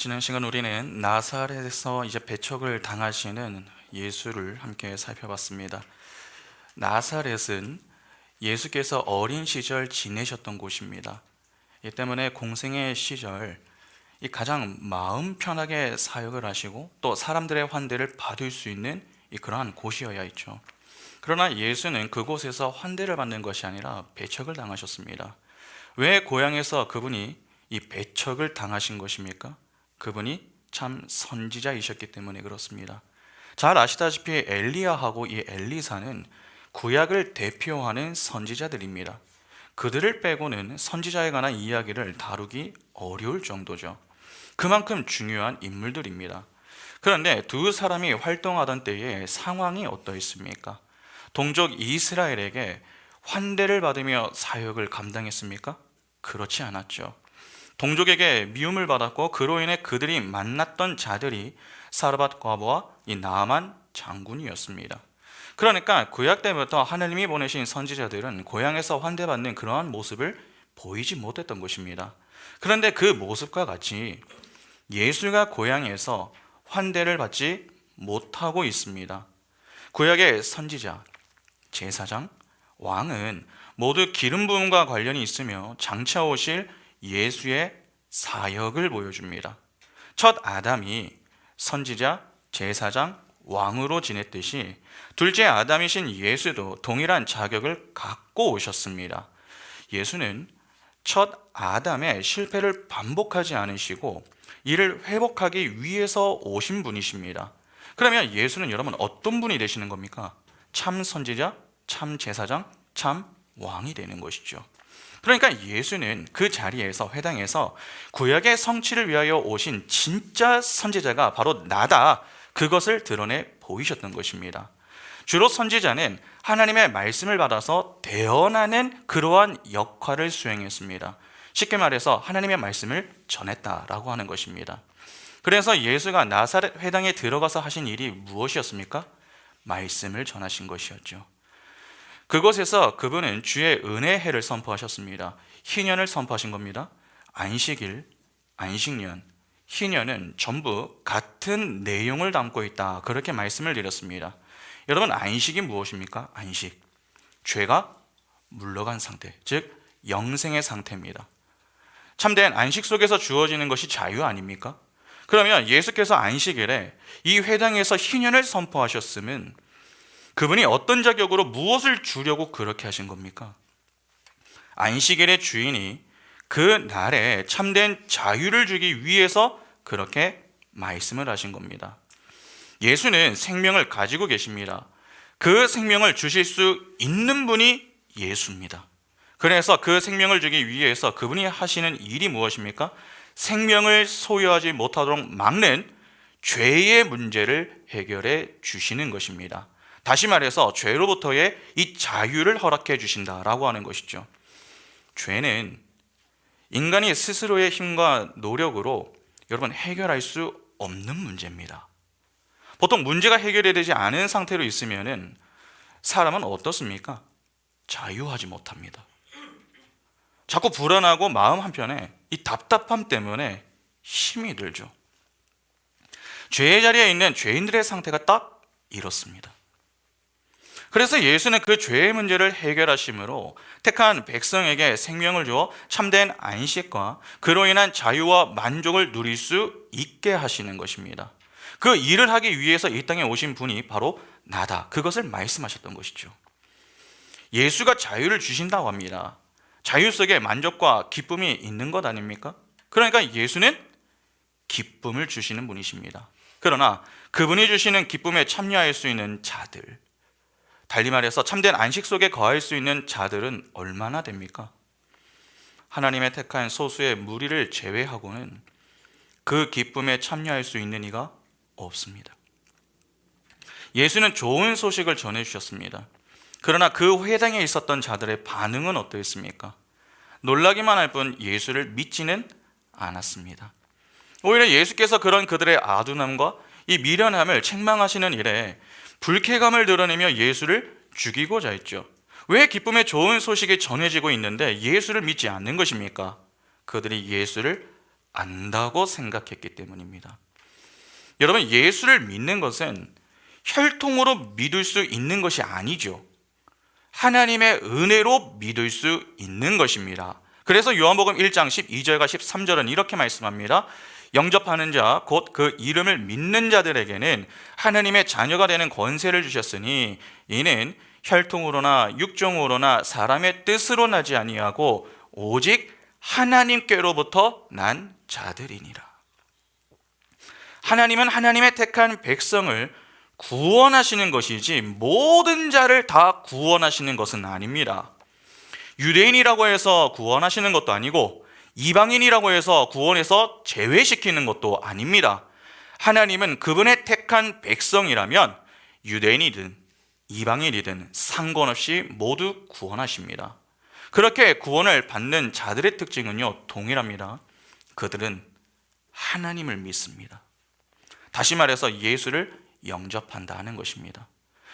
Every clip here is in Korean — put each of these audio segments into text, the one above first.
지난 시간 우리는 나사렛에서 이제 배척을 당하시는 예수를 함께 살펴봤습니다. 나사렛은 예수께서 어린 시절 지내셨던 곳입니다. 이 때문에 공생의 시절 이 가장 마음 편하게 사역을 하시고 또 사람들의 환대를 받을 수 있는 그러한 곳이어야 했죠. 그러나 예수는 그곳에서 환대를 받는 것이 아니라 배척을 당하셨습니다. 왜 고향에서 그분이 이 배척을 당하신 것입니까? 그분이 참 선지자이셨기 때문에 그렇습니다. 잘 아시다시피 엘리야하고 이 엘리사는 구약을 대표하는 선지자들입니다. 그들을 빼고는 선지자에 관한 이야기를 다루기 어려울 정도죠. 그만큼 중요한 인물들입니다. 그런데 두 사람이 활동하던 때의 상황이 어떠했습니까? 동족 이스라엘에게 환대를 받으며 사역을 감당했습니까? 그렇지 않았죠. 동족에게 미움을 받았고 그로 인해 그들이 만났던 자들이 사르밧 과부와 이 나아만 장군이었습니다. 그러니까 구약 때부터 하나님이 보내신 선지자들은 고향에서 환대받는 그러한 모습을 보이지 못했던 것입니다. 그런데 그 모습과 같이 예수가 고향에서 환대를 받지 못하고 있습니다. 구약의 선지자, 제사장, 왕은 모두 기름 부음과 관련이 있으며 장차 오실 예수의 사역을 보여줍니다. 첫 아담이 선지자, 제사장, 왕으로 지냈듯이 둘째 아담이신 예수도 동일한 자격을 갖고 오셨습니다. 예수는 첫 아담의 실패를 반복하지 않으시고 이를 회복하기 위해서 오신 분이십니다. 그러면 예수는 여러분 어떤 분이 되시는 겁니까? 참 선지자, 참 제사장, 참 왕이 되는 것이죠. 그러니까 예수는 그 자리에서 회당에서 구약의 성취를 위하여 오신 진짜 선지자가 바로 나다, 그것을 드러내 보이셨던 것입니다. 주로 선지자는 하나님의 말씀을 받아서 대언하는 그러한 역할을 수행했습니다. 쉽게 말해서 하나님의 말씀을 전했다라고 하는 것입니다. 그래서 예수가 나사렛 회당에 들어가서 하신 일이 무엇이었습니까? 말씀을 전하신 것이었죠. 그곳에서 그분은 주의 은혜의 해를 선포하셨습니다. 희년을 선포하신 겁니다. 안식일, 안식년, 희년은 전부 같은 내용을 담고 있다, 그렇게 말씀을 드렸습니다. 여러분, 안식이 무엇입니까? 안식, 죄가 물러간 상태, 즉 영생의 상태입니다. 참된 안식 속에서 주어지는 것이 자유 아닙니까? 그러면 예수께서 안식일에 이 회당에서 희년을 선포하셨으면 그분이 어떤 자격으로 무엇을 주려고 그렇게 하신 겁니까? 안식일의 주인이 그 날에 참된 자유를 주기 위해서 그렇게 말씀을 하신 겁니다. 예수는 생명을 가지고 계십니다. 그 생명을 주실 수 있는 분이 예수입니다. 그래서 그 생명을 주기 위해서 그분이 하시는 일이 무엇입니까? 생명을 소유하지 못하도록 막는 죄의 문제를 해결해 주시는 것입니다. 다시 말해서 죄로부터의 이 자유를 허락해 주신다라고 하는 것이죠. 죄는 인간이 스스로의 힘과 노력으로 여러분 해결할 수 없는 문제입니다. 보통 문제가 해결이 되지 않은 상태로 있으면은 사람은 어떻습니까? 자유하지 못합니다. 자꾸 불안하고 마음 한편에 이 답답함 때문에 힘이 들죠. 죄의 자리에 있는 죄인들의 상태가 딱 이렇습니다. 그래서 예수는 그 죄의 문제를 해결하심으로 택한 백성에게 생명을 주어 참된 안식과 그로 인한 자유와 만족을 누릴 수 있게 하시는 것입니다. 그 일을 하기 위해서 이 땅에 오신 분이 바로 나다, 그것을 말씀하셨던 것이죠. 예수가 자유를 주신다고 합니다. 자유 속에 만족과 기쁨이 있는 것 아닙니까? 그러니까 예수는 기쁨을 주시는 분이십니다. 그러나 그분이 주시는 기쁨에 참여할 수 있는 자들, 달리 말해서 참된 안식 속에 거할 수 있는 자들은 얼마나 됩니까? 하나님의 택한 소수의 무리를 제외하고는 그 기쁨에 참여할 수 있는 이가 없습니다. 예수는 좋은 소식을 전해주셨습니다. 그러나 그 회당에 있었던 자들의 반응은 어떠했습니까? 놀라기만 할 뿐 예수를 믿지는 않았습니다. 오히려 예수께서 그런 그들의 아둔함과 이 미련함을 책망하시는 일에 불쾌감을 드러내며 예수를 죽이고자 했죠. 왜 기쁨의 좋은 소식이 전해지고 있는데 예수를 믿지 않는 것입니까? 그들이 예수를 안다고 생각했기 때문입니다. 여러분, 예수를 믿는 것은 혈통으로 믿을 수 있는 것이 아니죠. 하나님의 은혜로 믿을 수 있는 것입니다. 그래서 요한복음 1장 12절과 13절은 이렇게 말씀합니다. 영접하는 자, 곧 그 이름을 믿는 자들에게는 하나님의 자녀가 되는 권세를 주셨으니 이는 혈통으로나 육종으로나 사람의 뜻으로 나지 아니하고 오직 하나님께로부터 난 자들이니라. 하나님은 하나님의 택한 백성을 구원하시는 것이지 모든 자를 다 구원하시는 것은 아닙니다. 유대인이라고 해서 구원하시는 것도 아니고 이방인이라고 해서 구원해서 제외시키는 것도 아닙니다. 하나님은 그분의 택한 백성이라면 유대인이든 이방인이든 상관없이 모두 구원하십니다. 그렇게 구원을 받는 자들의 특징은요, 동일합니다. 그들은 하나님을 믿습니다. 다시 말해서 예수를 영접한다 하는 것입니다.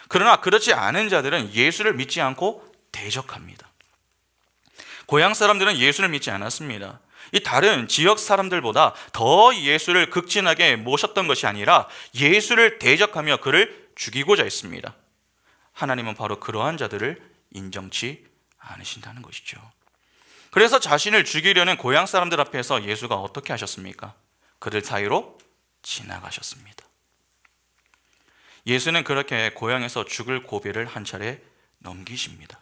그러나 그렇지 않은 자들은 예수를 믿지 않고 대적합니다. 고향 사람들은 예수를 믿지 않았습니다. 이 다른 지역 사람들보다 더 예수를 극진하게 모셨던 것이 아니라 예수를 대적하며 그를 죽이고자 했습니다. 하나님은 바로 그러한 자들을 인정치 않으신다는 것이죠. 그래서 자신을 죽이려는 고향 사람들 앞에서 예수가 어떻게 하셨습니까? 그들 사이로 지나가셨습니다. 예수는 그렇게 고향에서 죽을 고비를 한 차례 넘기십니다.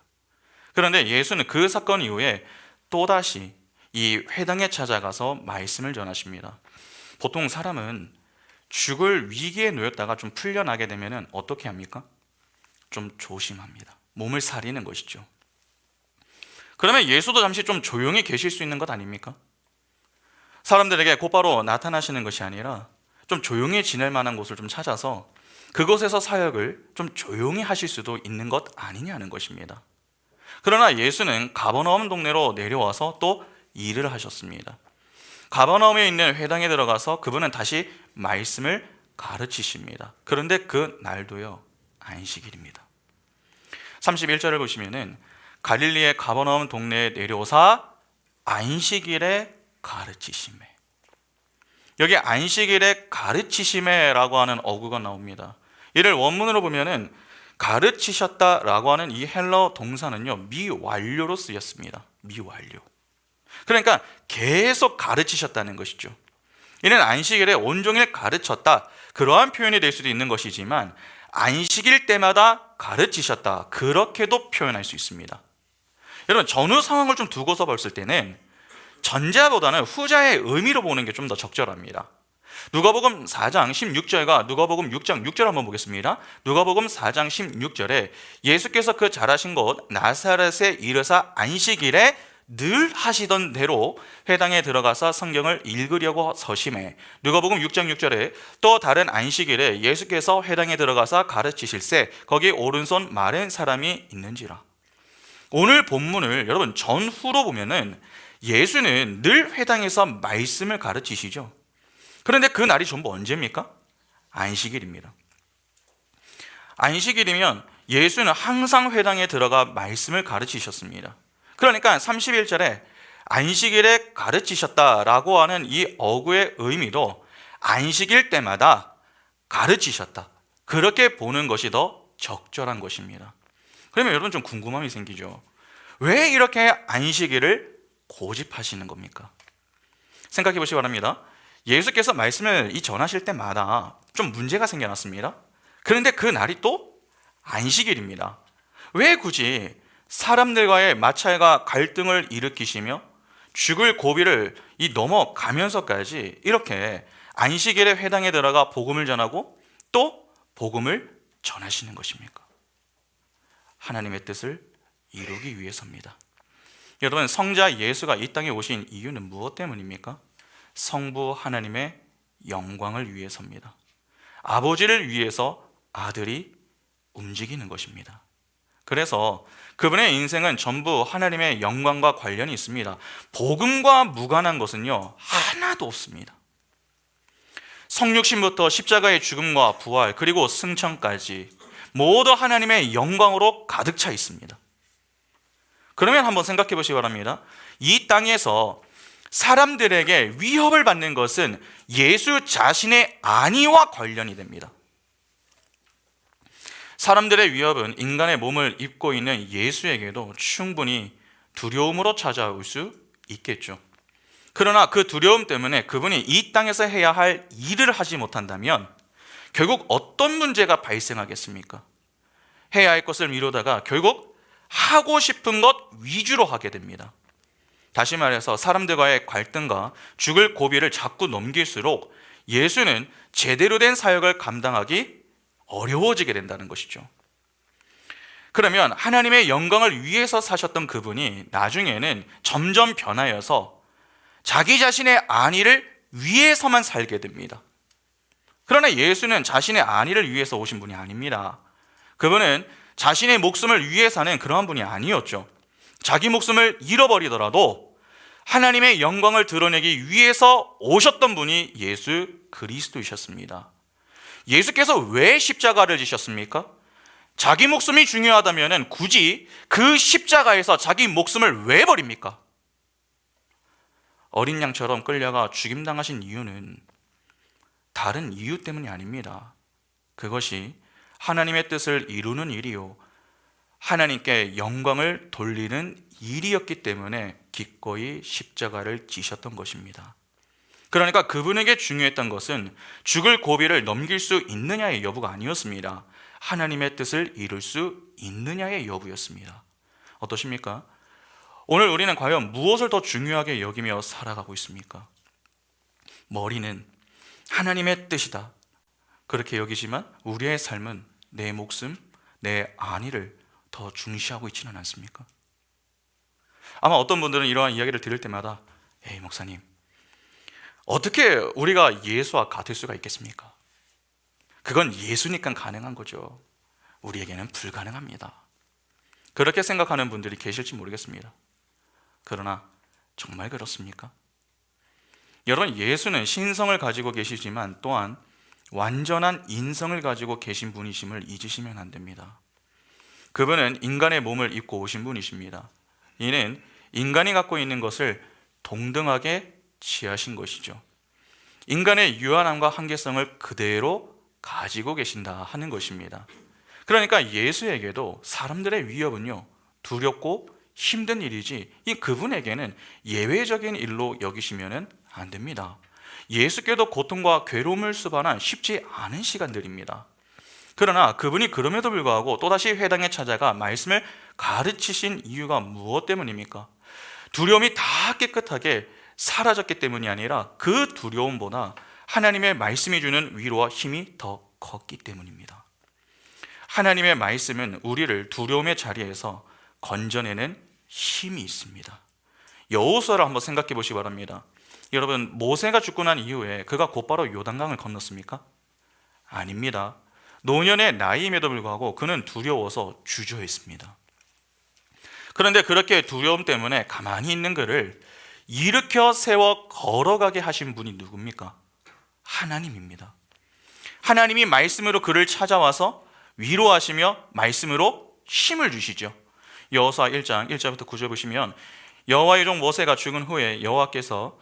그런데 예수는 그 사건 이후에 또다시 이 회당에 찾아가서 말씀을 전하십니다. 보통 사람은 죽을 위기에 놓였다가 좀 풀려나게 되면 어떻게 합니까? 좀 조심합니다. 몸을 사리는 것이죠. 그러면 예수도 잠시 좀 조용히 계실 수 있는 것 아닙니까? 사람들에게 곧바로 나타나시는 것이 아니라 좀 조용히 지낼 만한 곳을 좀 찾아서 그곳에서 사역을 좀 조용히 하실 수도 있는 것 아니냐는 것입니다. 그러나 예수는 가버나움 동네로 내려와서 또 일을 하셨습니다. 가버나움에 있는 회당에 들어가서 그분은 다시 말씀을 가르치십니다. 그런데 그 날도요, 안식일입니다. 31절을 보시면은 갈릴리의 가버나움 동네에 내려오사 안식일에 가르치시매. 여기 안식일에 가르치시매라고 하는 어구가 나옵니다. 이를 원문으로 보면은 가르치셨다라고 하는 이 헬라어 동사는요, 미완료로 쓰였습니다. 미완료. 그러니까 계속 가르치셨다는 것이죠. 이는 안식일에 온종일 가르쳤다, 그러한 표현이 될 수도 있는 것이지만 안식일 때마다 가르치셨다, 그렇게도 표현할 수 있습니다. 여러분, 전후 상황을 좀 두고서 봤을 때는 전자보다는 후자의 의미로 보는 게 좀 더 적절합니다. 누가복음 4장 16절과 누가복음 6장 6절 한번 보겠습니다. 누가복음 4장 16절에 예수께서 그 자라신 곳 나사렛에 이르사 안식일에 늘 하시던 대로 회당에 들어가서 성경을 읽으려고 서심해. 누가복음 6장 6절에 또 다른 안식일에 예수께서 회당에 들어가서 가르치실세 거기 오른손 마른 사람이 있는지라. 오늘 본문을 여러분 전후로 보면은 예수는 늘 회당에서 말씀을 가르치시죠. 그런데 그 날이 전부 언제입니까? 안식일입니다. 안식일이면 예수는 항상 회당에 들어가 말씀을 가르치셨습니다. 그러니까 31절에 안식일에 가르치셨다라고 하는 이 어구의 의미도 안식일 때마다 가르치셨다, 그렇게 보는 것이 더 적절한 것입니다. 그러면 여러분 좀 궁금함이 생기죠. 왜 이렇게 안식일을 고집하시는 겁니까? 생각해 보시기 바랍니다. 예수께서 말씀을 전하실 때마다 좀 문제가 생겨났습니다. 그런데 그 날이 또 안식일입니다. 왜 굳이 사람들과의 마찰과 갈등을 일으키시며 죽을 고비를 넘어가면서까지 이렇게 안식일에 회당에 들어가 복음을 전하고 또 복음을 전하시는 것입니까? 하나님의 뜻을 이루기 위해서입니다. 여러분, 성자 예수가 이 땅에 오신 이유는 무엇 때문입니까? 성부 하나님의 영광을 위해서입니다. 아버지를 위해서 아들이 움직이는 것입니다. 그래서 그분의 인생은 전부 하나님의 영광과 관련이 있습니다. 복음과 무관한 것은요, 하나도 없습니다. 성육신부터 십자가의 죽음과 부활 그리고 승천까지 모두 하나님의 영광으로 가득 차 있습니다. 그러면 한번 생각해 보시기 바랍니다. 이 땅에서 사람들에게 위협을 받는 것은 예수 자신의 안위와 관련이 됩니다. 사람들의 위협은 인간의 몸을 입고 있는 예수에게도 충분히 두려움으로 찾아올 수 있겠죠. 그러나 그 두려움 때문에 그분이 이 땅에서 해야 할 일을 하지 못한다면 결국 어떤 문제가 발생하겠습니까? 해야 할 것을 미루다가 결국 하고 싶은 것 위주로 하게 됩니다. 다시 말해서 사람들과의 갈등과 죽을 고비를 자꾸 넘길수록 예수는 제대로 된 사역을 감당하기 어려워지게 된다는 것이죠. 그러면 하나님의 영광을 위해서 사셨던 그분이 나중에는 점점 변하여서 자기 자신의 안위를 위해서만 살게 됩니다. 그러나 예수는 자신의 안위를 위해서 오신 분이 아닙니다. 그분은 자신의 목숨을 위해 사는 그러한 분이 아니었죠. 자기 목숨을 잃어버리더라도 하나님의 영광을 드러내기 위해서 오셨던 분이 예수 그리스도이셨습니다. 예수께서 왜 십자가를 지셨습니까? 자기 목숨이 중요하다면 굳이 그 십자가에서 자기 목숨을 왜 버립니까? 어린 양처럼 끌려가 죽임당하신 이유는 다른 이유 때문이 아닙니다. 그것이 하나님의 뜻을 이루는 일이요, 하나님께 영광을 돌리는 일이었기 때문에 기꺼이 십자가를 지셨던 것입니다. 그러니까 그분에게 중요했던 것은 죽을 고비를 넘길 수 있느냐의 여부가 아니었습니다. 하나님의 뜻을 이룰 수 있느냐의 여부였습니다. 어떠십니까? 오늘 우리는 과연 무엇을 더 중요하게 여기며 살아가고 있습니까? 머리는 하나님의 뜻이다, 그렇게 여기지만 우리의 삶은 내 목숨, 내 안위를 더 중시하고 있지는 않습니까? 아마 어떤 분들은 이러한 이야기를 들을 때마다 에이 목사님, 어떻게 우리가 예수와 같을 수가 있겠습니까? 그건 예수니까 가능한 거죠. 우리에게는 불가능합니다. 그렇게 생각하는 분들이 계실지 모르겠습니다. 그러나 정말 그렇습니까? 여러분, 예수는 신성을 가지고 계시지만 또한 완전한 인성을 가지고 계신 분이심을 잊으시면 안 됩니다. 그분은 인간의 몸을 입고 오신 분이십니다. 이는 인간이 갖고 있는 것을 동등하게 취하신 것이죠. 인간의 유한함과 한계성을 그대로 가지고 계신다 하는 것입니다. 그러니까 예수에게도 사람들의 위협은요, 두렵고 힘든 일이지 이 그분에게는 예외적인 일로 여기시면 안 됩니다. 예수께도 고통과 괴로움을 수반한 쉽지 않은 시간들입니다. 그러나 그분이 그럼에도 불구하고 또다시 회당에 찾아가 말씀을 가르치신 이유가 무엇 때문입니까? 두려움이 다 깨끗하게 사라졌기 때문이 아니라 그 두려움보다 하나님의 말씀이 주는 위로와 힘이 더 컸기 때문입니다. 하나님의 말씀은 우리를 두려움의 자리에서 건져내는 힘이 있습니다. 여호수아를 한번 생각해 보시기 바랍니다. 여러분, 모세가 죽고 난 이후에 그가 곧바로 요단강을 건넜습니까? 아닙니다. 노년의 나이임에도 불구하고 그는 두려워서 주저했습니다. 그런데 그렇게 두려움 때문에 가만히 있는 그를 일으켜 세워 걸어가게 하신 분이 누굽니까? 하나님입니다. 하나님이 말씀으로 그를 찾아와서 위로하시며 말씀으로 힘을 주시죠. 여호수아 1장 1절부터 9절 보시면, 여호와의 종 모세가 죽은 후에 여호와께서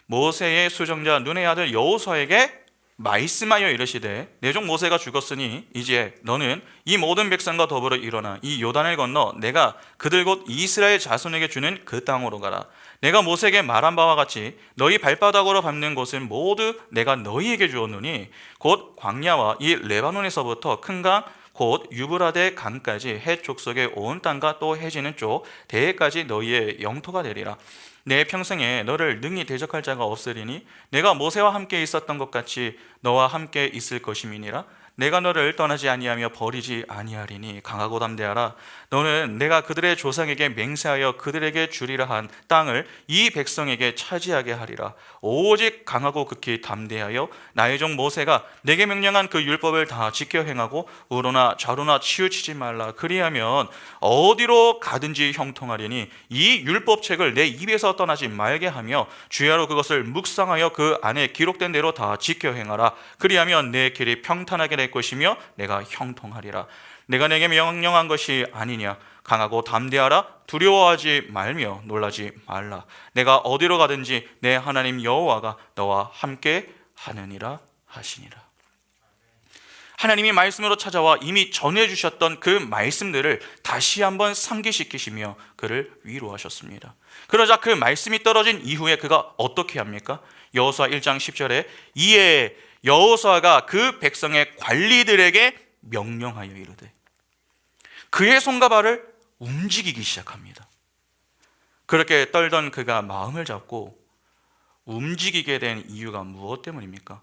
모세의 수정자 눈의 아들 여호수아에게 말씀하여 이르시되, 내 종 모세가 죽었으니 이제 너는 이 모든 백성과 더불어 일어나 이 요단을 건너 내가 그들 곧 이스라엘 자손에게 주는 그 땅으로 가라. 내가 모세에게 말한 바와 같이 너희 발바닥으로 밟는 곳은 모두 내가 너희에게 주었노니 곧 광야와 이 레바논에서부터 큰 강 곧 유브라데 강까지 헷 족속의 온 땅과 또 해지는 쪽 대해까지 너희의 영토가 되리라. 내 평생에 너를 능히 대적할 자가 없으리니 내가 모세와 함께 있었던 것 같이 너와 함께 있을 것임이니라. 내가 너를 떠나지 아니하며 버리지 아니하리니 강하고 담대하라. 너는 내가 그들의 조상에게 맹세하여 그들에게 주리라 한 땅을 이 백성에게 차지하게 하리라. 오직 강하고 극히 담대하여 나의 종 모세가 내게 명령한 그 율법을 다 지켜 행하고 우로나 좌로나 치우치지 말라. 그리하면 어디로 가든지 형통하리니 이 율법책을 내 입에서 떠나지 말게 하며 주야로 그것을 묵상하여 그 안에 기록된 대로 다 지켜 행하라. 그리하면 내 길이 평탄하게 될 것이며 내가 형통하리라. 내가 내게 명령한 것이 아니냐? 강하고 담대하라. 두려워하지 말며 놀라지 말라. 내가 어디로 가든지 내 하나님 여호와가 너와 함께 하느니라 하시니라. 하나님이 말씀으로 찾아와 이미 전해주셨던 그 말씀들을 다시 한번 상기시키시며 그를 위로하셨습니다. 그러자 그 말씀이 떨어진 이후에 그가 어떻게 합니까? 여호수아 1장 10절에 이에 여호수아가 그 백성의 관리들에게 명령하여 이르되, 그의 손과 발을 움직이기 시작합니다. 그렇게 떨던 그가 마음을 잡고 움직이게 된 이유가 무엇 때문입니까?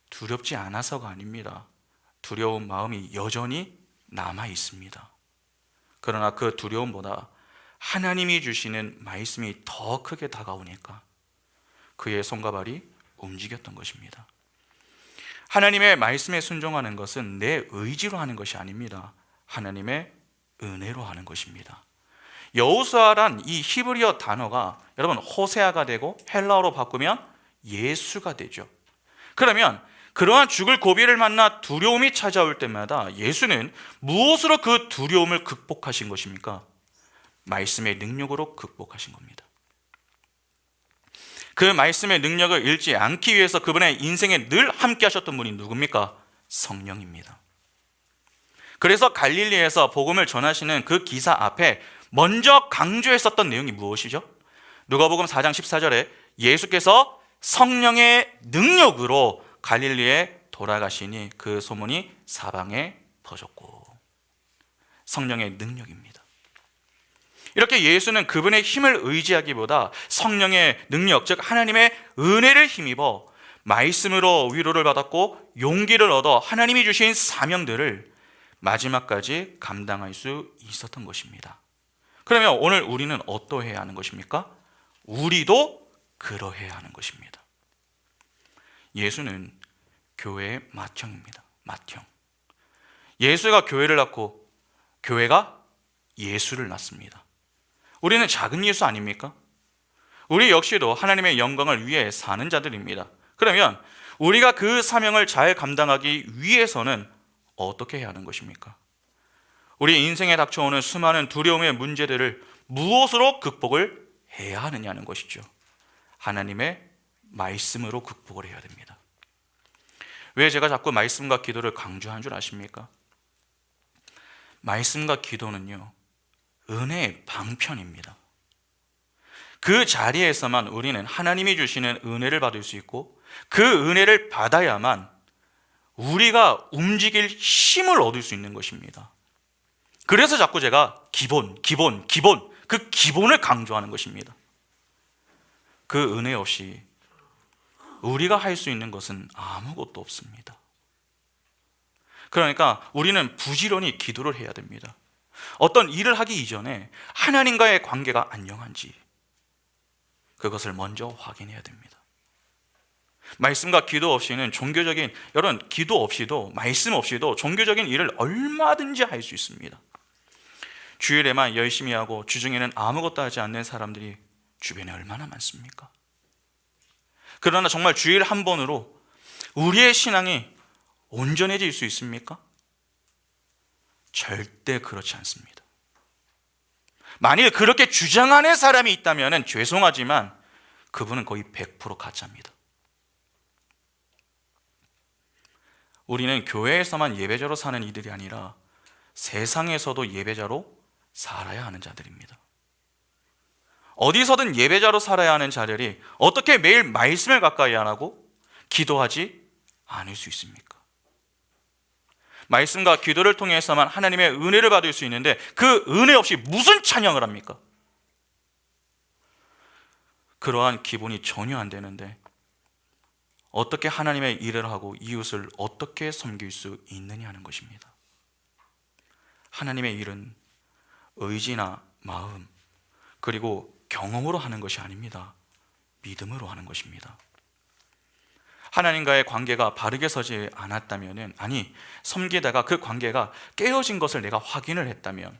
두렵지 않아서가 아닙니다. 두려운 마음이 여전히 남아 있습니다. 그러나 그 두려움보다 하나님이 주시는 말씀이 더 크게 다가오니까 그의 손과 발이 움직였던 것입니다. 하나님의 말씀에 순종하는 것은 내 의지로 하는 것이 아닙니다. 하나님의 은혜로 하는 것입니다. 여호수아란 이 히브리어 단어가 여러분 호세아가 되고 헬라어로 바꾸면 예수가 되죠. 그러면 그러한 죽을 고비를 만나 두려움이 찾아올 때마다 예수는 무엇으로 그 두려움을 극복하신 것입니까? 말씀의 능력으로 극복하신 겁니다. 그 말씀의 능력을 잃지 않기 위해서 그분의 인생에 늘 함께 하셨던 분이 누굽니까? 성령입니다. 그래서 갈릴리에서 복음을 전하시는 그 기사 앞에 먼저 강조했었던 내용이 무엇이죠? 누가복음 4장 14절에 예수께서 성령의 능력으로 갈릴리에 돌아가시니 그 소문이 사방에 퍼졌고, 성령의 능력입니다. 이렇게 예수는 그분의 힘을 의지하기보다 성령의 능력, 즉 하나님의 은혜를 힘입어 말씀으로 위로를 받았고 용기를 얻어 하나님이 주신 사명들을 마지막까지 감당할 수 있었던 것입니다. 그러면 오늘 우리는 어떠해야 하는 것입니까? 우리도 그러해야 하는 것입니다. 예수는 교회의 맏형입니다. 맏형. 예수가 교회를 낳고 교회가 예수를 낳습니다. 우리는 작은 예수 아닙니까? 우리 역시도 하나님의 영광을 위해 사는 자들입니다. 그러면 우리가 그 사명을 잘 감당하기 위해서는 어떻게 해야 하는 것입니까? 우리 인생에 닥쳐오는 수많은 두려움의 문제들을 무엇으로 극복을 해야 하느냐는 것이죠. 하나님의 말씀으로 극복을 해야 됩니다. 왜 제가 자꾸 말씀과 기도를 강조한 줄 아십니까? 말씀과 기도는요, 은혜의 방편입니다. 그 자리에서만 우리는 하나님이 주시는 은혜를 받을 수 있고 그 은혜를 받아야만 우리가 움직일 힘을 얻을 수 있는 것입니다. 그래서 자꾸 제가 기본, 그 기본을 강조하는 것입니다. 그 은혜 없이 우리가 할 수 있는 것은 아무것도 없습니다. 그러니까 우리는 부지런히 기도를 해야 됩니다. 어떤 일을 하기 이전에 하나님과의 관계가 안녕한지 그것을 먼저 확인해야 됩니다. 말씀과 기도 없이는 종교적인, 여러분 기도 없이도 말씀 없이도 종교적인 일을 얼마든지 할 수 있습니다. 주일에만 열심히 하고 주중에는 아무것도 하지 않는 사람들이 주변에 얼마나 많습니까? 그러나 정말 주일 한 번으로 우리의 신앙이 온전해질 수 있습니까? 절대 그렇지 않습니다. 만일 그렇게 주장하는 사람이 있다면 죄송하지만 그분은 거의 100% 가짜입니다. 우리는 교회에서만 예배자로 사는 이들이 아니라 세상에서도 예배자로 살아야 하는 자들입니다. 어디서든 예배자로 살아야 하는 자들이 어떻게 매일 말씀을 가까이 안 하고 기도하지 않을 수 있습니까? 말씀과 기도를 통해서만 하나님의 은혜를 받을 수 있는데 그 은혜 없이 무슨 찬양을 합니까? 그러한 기본이 전혀 안 되는데 어떻게 하나님의 일을 하고 이웃을 어떻게 섬길 수 있느냐는 것입니다. 하나님의 일은 의지나 마음 그리고 경험으로 하는 것이 아닙니다. 믿음으로 하는 것입니다. 하나님과의 관계가 바르게 서지 않았다면, 아니 섬기다가 그 관계가 깨어진 것을 내가 확인을 했다면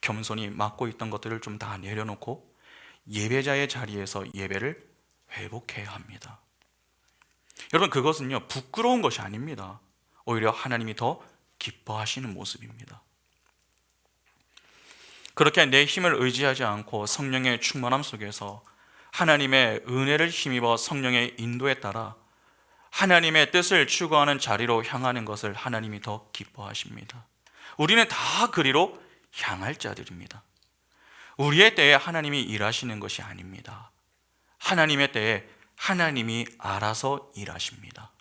겸손히 맡고 있던 것들을 좀 다 내려놓고 예배자의 자리에서 예배를 회복해야 합니다. 여러분 그것은요 부끄러운 것이 아닙니다. 오히려 하나님이 더 기뻐하시는 모습입니다. 그렇게 내 힘을 의지하지 않고 성령의 충만함 속에서 하나님의 은혜를 힘입어 성령의 인도에 따라 하나님의 뜻을 추구하는 자리로 향하는 것을 하나님이 더 기뻐하십니다. 우리는 다 그리로 향할 자들입니다. 우리의 때에 하나님이 일하시는 것이 아닙니다. 하나님의 때에 하나님이 알아서 일하십니다.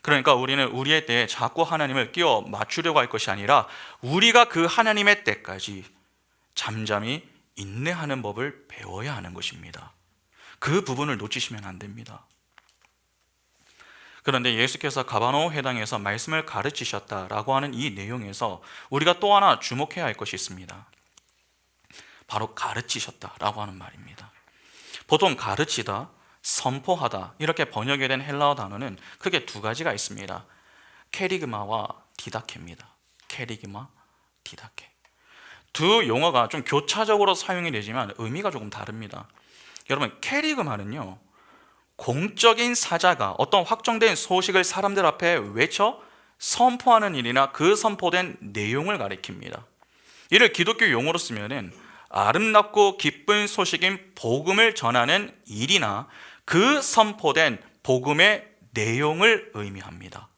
그러니까 우리는 우리의 때에 자꾸 하나님을 끼워 맞추려고 할 것이 아니라 우리가 그 하나님의 때까지 잠잠히 인내하는 법을 배워야 하는 것입니다. 그 부분을 놓치시면 안 됩니다. 그런데 예수께서 가버나움 회당에서 말씀을 가르치셨다라고 하는 이 내용에서 우리가 또 하나 주목해야 할 것이 있습니다. 바로 가르치셨다라고 하는 말입니다. 보통 가르치다, 선포하다 이렇게 번역이 된 헬라어 단어는 크게 두 가지가 있습니다. 케리그마와 디다케입니다. 케리그마, 디다케. 두 용어가 좀 교차적으로 사용이 되지만 의미가 조금 다릅니다. 여러분, 케리그마는요, 공적인 사자가 어떤 확정된 소식을 사람들 앞에 외쳐 선포하는 일이나 그 선포된 내용을 가리킵니다. 이를 기독교 용어로 쓰면은 아름답고 기쁜 소식인 복음을 전하는 일이나 그 선포된 복음의 내용을 의미합니다.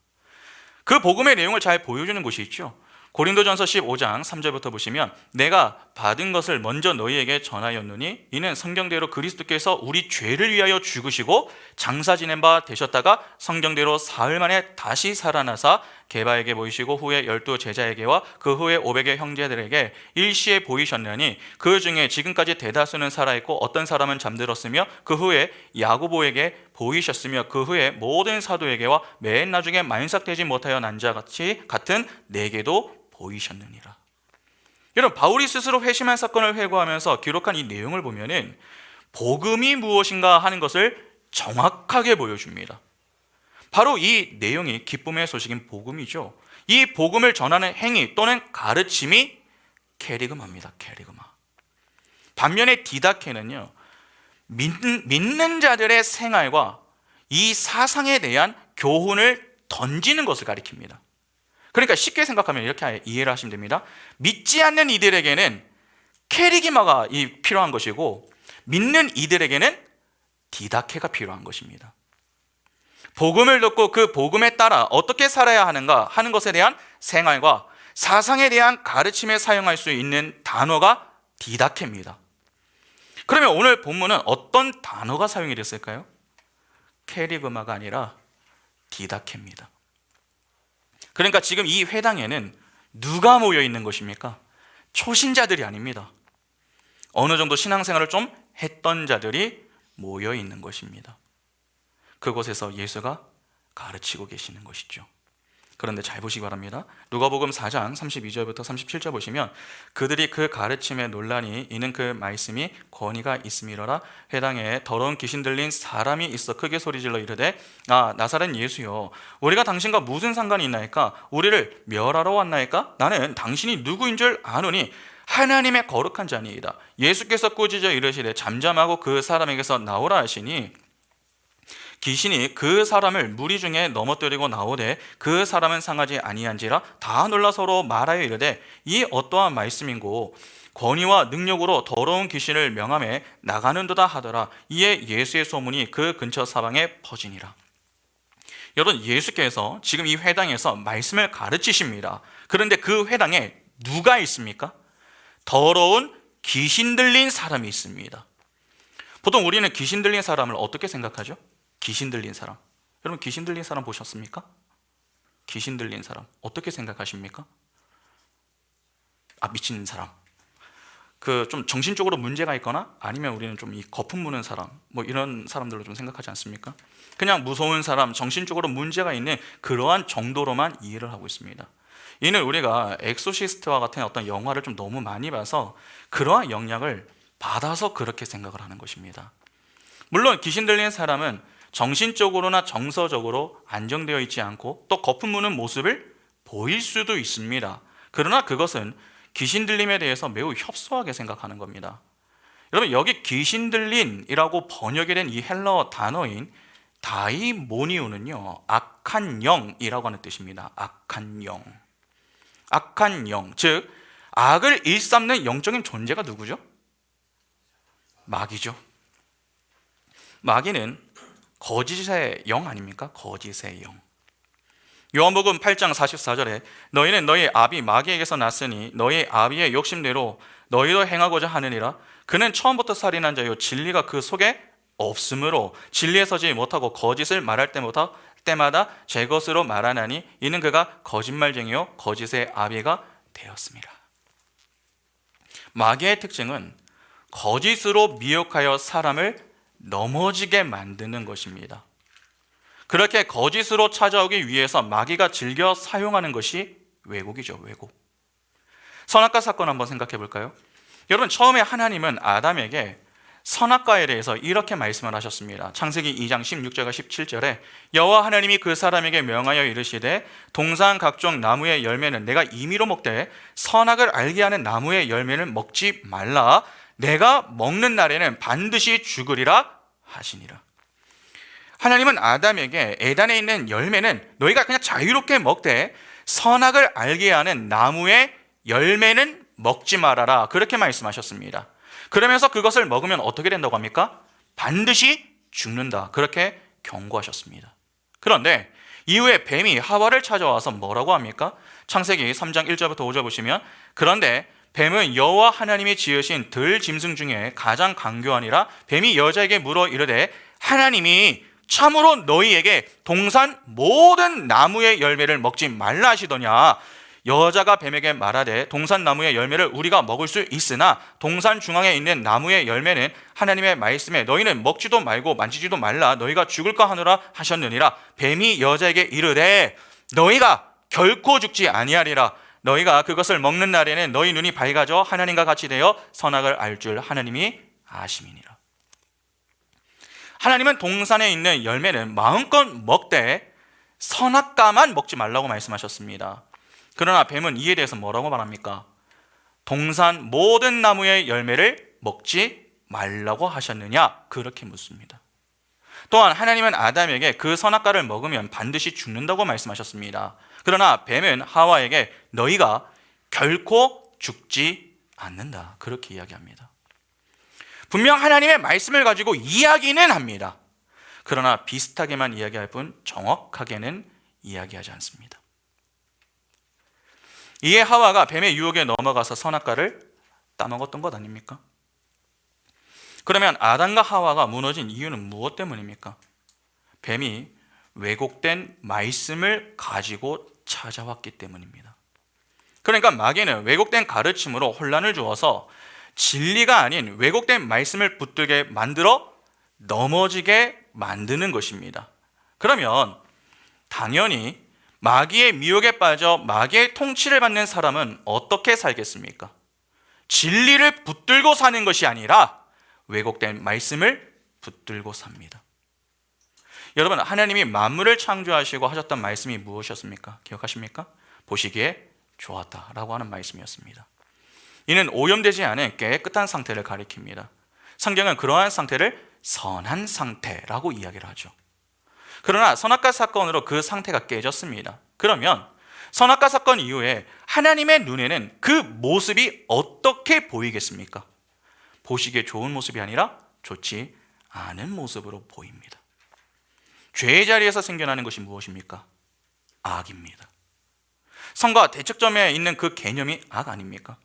그 복음의 내용을 잘 보여주는 곳이 있죠. 고린도전서 15장 3절부터 보시면 내가 받은 것을 먼저 너희에게 전하였느니 이는 성경대로 그리스도께서 우리 죄를 위하여 죽으시고 장사 지낸 바 되셨다가 성경대로 사흘 만에 다시 살아나사 게바에게 보이시고 후에 12 제자에게와 그 후에 500의 형제들에게 일시에 보이셨느니 그 중에 지금까지 대다수는 살아있고 어떤 사람은 잠들었으며 그 후에 야고보에게 보이셨으며 그 후에 모든 사도에게와 맨 나중에 만삭되지 못하여 난 자 같은 내게도 보이셨느니라. 여러분, 바울이 스스로 회심한 사건을 회고하면서 기록한 이 내용을 보면은 복음이 무엇인가 하는 것을 정확하게 보여줍니다. 바로 이 내용이 기쁨의 소식인 복음이죠. 이 복음을 전하는 행위 또는 가르침이 케리그마입니다. 케리그마. 반면에 디다케는요, 믿는 자들의 생활과 이 사상에 대한 교훈을 던지는 것을 가리킵니다. 그러니까 쉽게 생각하면 이렇게 이해를 하시면 됩니다. 믿지 않는 이들에게는 케리기마가 필요한 것이고 믿는 이들에게는 디다케가 필요한 것입니다. 복음을 듣고 그 복음에 따라 어떻게 살아야 하는가 하는 것에 대한 생활과 사상에 대한 가르침에 사용할 수 있는 단어가 디다케입니다. 그러면 오늘 본문은 어떤 단어가 사용이 됐을까요? 케리그마가 아니라 디다케입니다. 그러니까 지금 이 회당에는 누가 모여 있는 것입니까? 초신자들이 아닙니다. 어느 정도 신앙생활을 좀 했던 자들이 모여 있는 것입니다. 그곳에서 예수가 가르치고 계시는 것이죠. 그런데 잘 보시기 바랍니다. 누가복음 4장 32절부터 37절 보시면 그들이 그 가르침에 논란이 있는 그 말씀이 권위가 있음이러라. 회당에 더러운 귀신 들린 사람이 있어 크게 소리질러 이르되 나사렛 예수여 우리가 당신과 무슨 상관이 있나이까? 우리를 멸하러 왔나이까? 나는 당신이 누구인 줄 아노니 하나님의 거룩한 자니이다. 예수께서 꾸짖어 이르시되 잠잠하고 그 사람에게서 나오라 하시니 귀신이 그 사람을 무리 중에 넘어뜨리고 나오되 그 사람은 상하지 아니한지라 다 놀라 서로 말하여 이르되 이 어떠한 말씀인고 권위와 능력으로 더러운 귀신을 명함에 나가는도다 하더라. 이에 예수의 소문이 그 근처 사방에 퍼지니라. 여러분, 예수께서 지금 이 회당에서 말씀을 가르치십니다. 그런데 그 회당에 누가 있습니까? 더러운 귀신 들린 사람이 있습니다. 보통 우리는 귀신 들린 사람을 어떻게 생각하죠? 귀신 들린 사람. 여러분, 귀신 들린 사람 보셨습니까? 귀신 들린 사람 어떻게 생각하십니까? 미친 사람. 좀 정신적으로 문제가 있거나 아니면 우리는 좀 이 거품 무는 사람, 이런 사람들로 좀 생각하지 않습니까? 그냥 무서운 사람, 정신적으로 문제가 있는 그러한 정도로만 이해를 하고 있습니다. 이는 우리가 엑소시스트와 같은 어떤 영화를 좀 너무 많이 봐서 그러한 영향을 받아서 그렇게 생각을 하는 것입니다. 물론 귀신 들린 사람은 정신적으로나 정서적으로 안정되어 있지 않고 또 거품 무는 모습을 보일 수도 있습니다. 그러나 그것은 귀신 들림에 대해서 매우 협소하게 생각하는 겁니다. 여러분, 여기 귀신 들린이라고 번역이 된 이 헬라어 단어인 다이모니오는요, 악한 영이라고 하는 뜻입니다. 악한 영. 악한 영, 즉 악을 일삼는 영적인 존재가 누구죠? 마귀죠. 마귀는 거짓의 영 아닙니까? 거짓의 영. 요한복음 8장 44절에 너희는 너희 아비 마귀에게서 났으니 너희 아비의 욕심대로 너희도 행하고자 하느니라. 그는 처음부터 살인한 자요 진리가 그 속에 없으므로 진리에 서지 못하고 거짓을 말할 때마다 제 것으로 말하나니 이는 그가 거짓말쟁이요 거짓의 아비가 되었습니다. 마귀의 특징은 거짓으로 미혹하여 사람을 넘어지게 만드는 것입니다. 그렇게 거짓으로 찾아오기 위해서 마귀가 즐겨 사용하는 것이 왜곡이죠. 왜곡. 선악과 사건 한번 생각해 볼까요? 여러분, 처음에 하나님은 아담에게 선악과에 대해서 이렇게 말씀을 하셨습니다. 창세기 2장 16절과 17절에 여호와 하나님이 그 사람에게 명하여 이르시되 동산 각종 나무의 열매는 내가 임의로 먹되 선악을 알게 하는 나무의 열매는 먹지 말라. 내가 먹는 날에는 반드시 죽으리라 하시니라. 하나님은 아담에게 에덴에 있는 열매는 너희가 그냥 자유롭게 먹되 선악을 알게 하는 나무의 열매는 먹지 말아라, 그렇게 말씀하셨습니다. 그러면서 그것을 먹으면 어떻게 된다고 합니까? 반드시 죽는다, 그렇게 경고하셨습니다. 그런데 이후에 뱀이 하와를 찾아와서 뭐라고 합니까? 창세기 3장 1절부터 5절 보시면 그런데 뱀은 여호와 하나님이 지으신 들 짐승 중에 가장 강교하니라. 뱀이 여자에게 물어 이르되 하나님이 참으로 너희에게 동산 모든 나무의 열매를 먹지 말라 하시더냐. 여자가 뱀에게 말하되 동산 나무의 열매를 우리가 먹을 수 있으나 동산 중앙에 있는 나무의 열매는 하나님의 말씀에 너희는 먹지도 말고 만지지도 말라 너희가 죽을까 하노라 하셨느니라. 뱀이 여자에게 이르되 너희가 결코 죽지 아니하리라. 너희가 그것을 먹는 날에는 너희 눈이 밝아져 하나님과 같이 되어 선악을 알 줄 하나님이 아심이니라. 하나님은 동산에 있는 열매는 마음껏 먹되 선악과만 먹지 말라고 말씀하셨습니다. 그러나 뱀은 이에 대해서 뭐라고 말합니까? 동산 모든 나무의 열매를 먹지 말라고 하셨느냐? 그렇게 묻습니다. 또한 하나님은 아담에게 그 선악과를 먹으면 반드시 죽는다고 말씀하셨습니다. 그러나 뱀은 하와에게 너희가 결코 죽지 않는다, 그렇게 이야기합니다. 분명 하나님의 말씀을 가지고 이야기는 합니다. 그러나 비슷하게만 이야기할 뿐 정확하게는 이야기하지 않습니다. 이에 하와가 뱀의 유혹에 넘어가서 선악과를 따먹었던 것 아닙니까? 그러면 아담과 하와가 무너진 이유는 무엇 때문입니까? 뱀이 왜곡된 말씀을 가지고 찾아왔기 때문입니다. 그러니까 마귀는 왜곡된 가르침으로 혼란을 주어서 진리가 아닌 왜곡된 말씀을 붙들게 만들어 넘어지게 만드는 것입니다. 그러면 당연히 마귀의 미혹에 빠져 마귀의 통치를 받는 사람은 어떻게 살겠습니까? 진리를 붙들고 사는 것이 아니라 왜곡된 말씀을 붙들고 삽니다. 여러분, 하나님이 만물을 창조하시고 하셨던 말씀이 무엇이었습니까? 기억하십니까? 보시기에 좋았다라고 하는 말씀이었습니다. 이는 오염되지 않은 깨끗한 상태를 가리킵니다. 성경은 그러한 상태를 선한 상태라고 이야기를 하죠. 그러나 선악과 사건으로 그 상태가 깨졌습니다. 그러면 선악과 사건 이후에 하나님의 눈에는 그 모습이 어떻게 보이겠습니까? 보시기에 좋은 모습이 아니라 좋지 않은 모습으로 보입니다. 죄의 자리에서 생겨나는 것이 무엇입니까? 악입니다. 선과 대척점에 있는 그 개념이 악 아닙니까?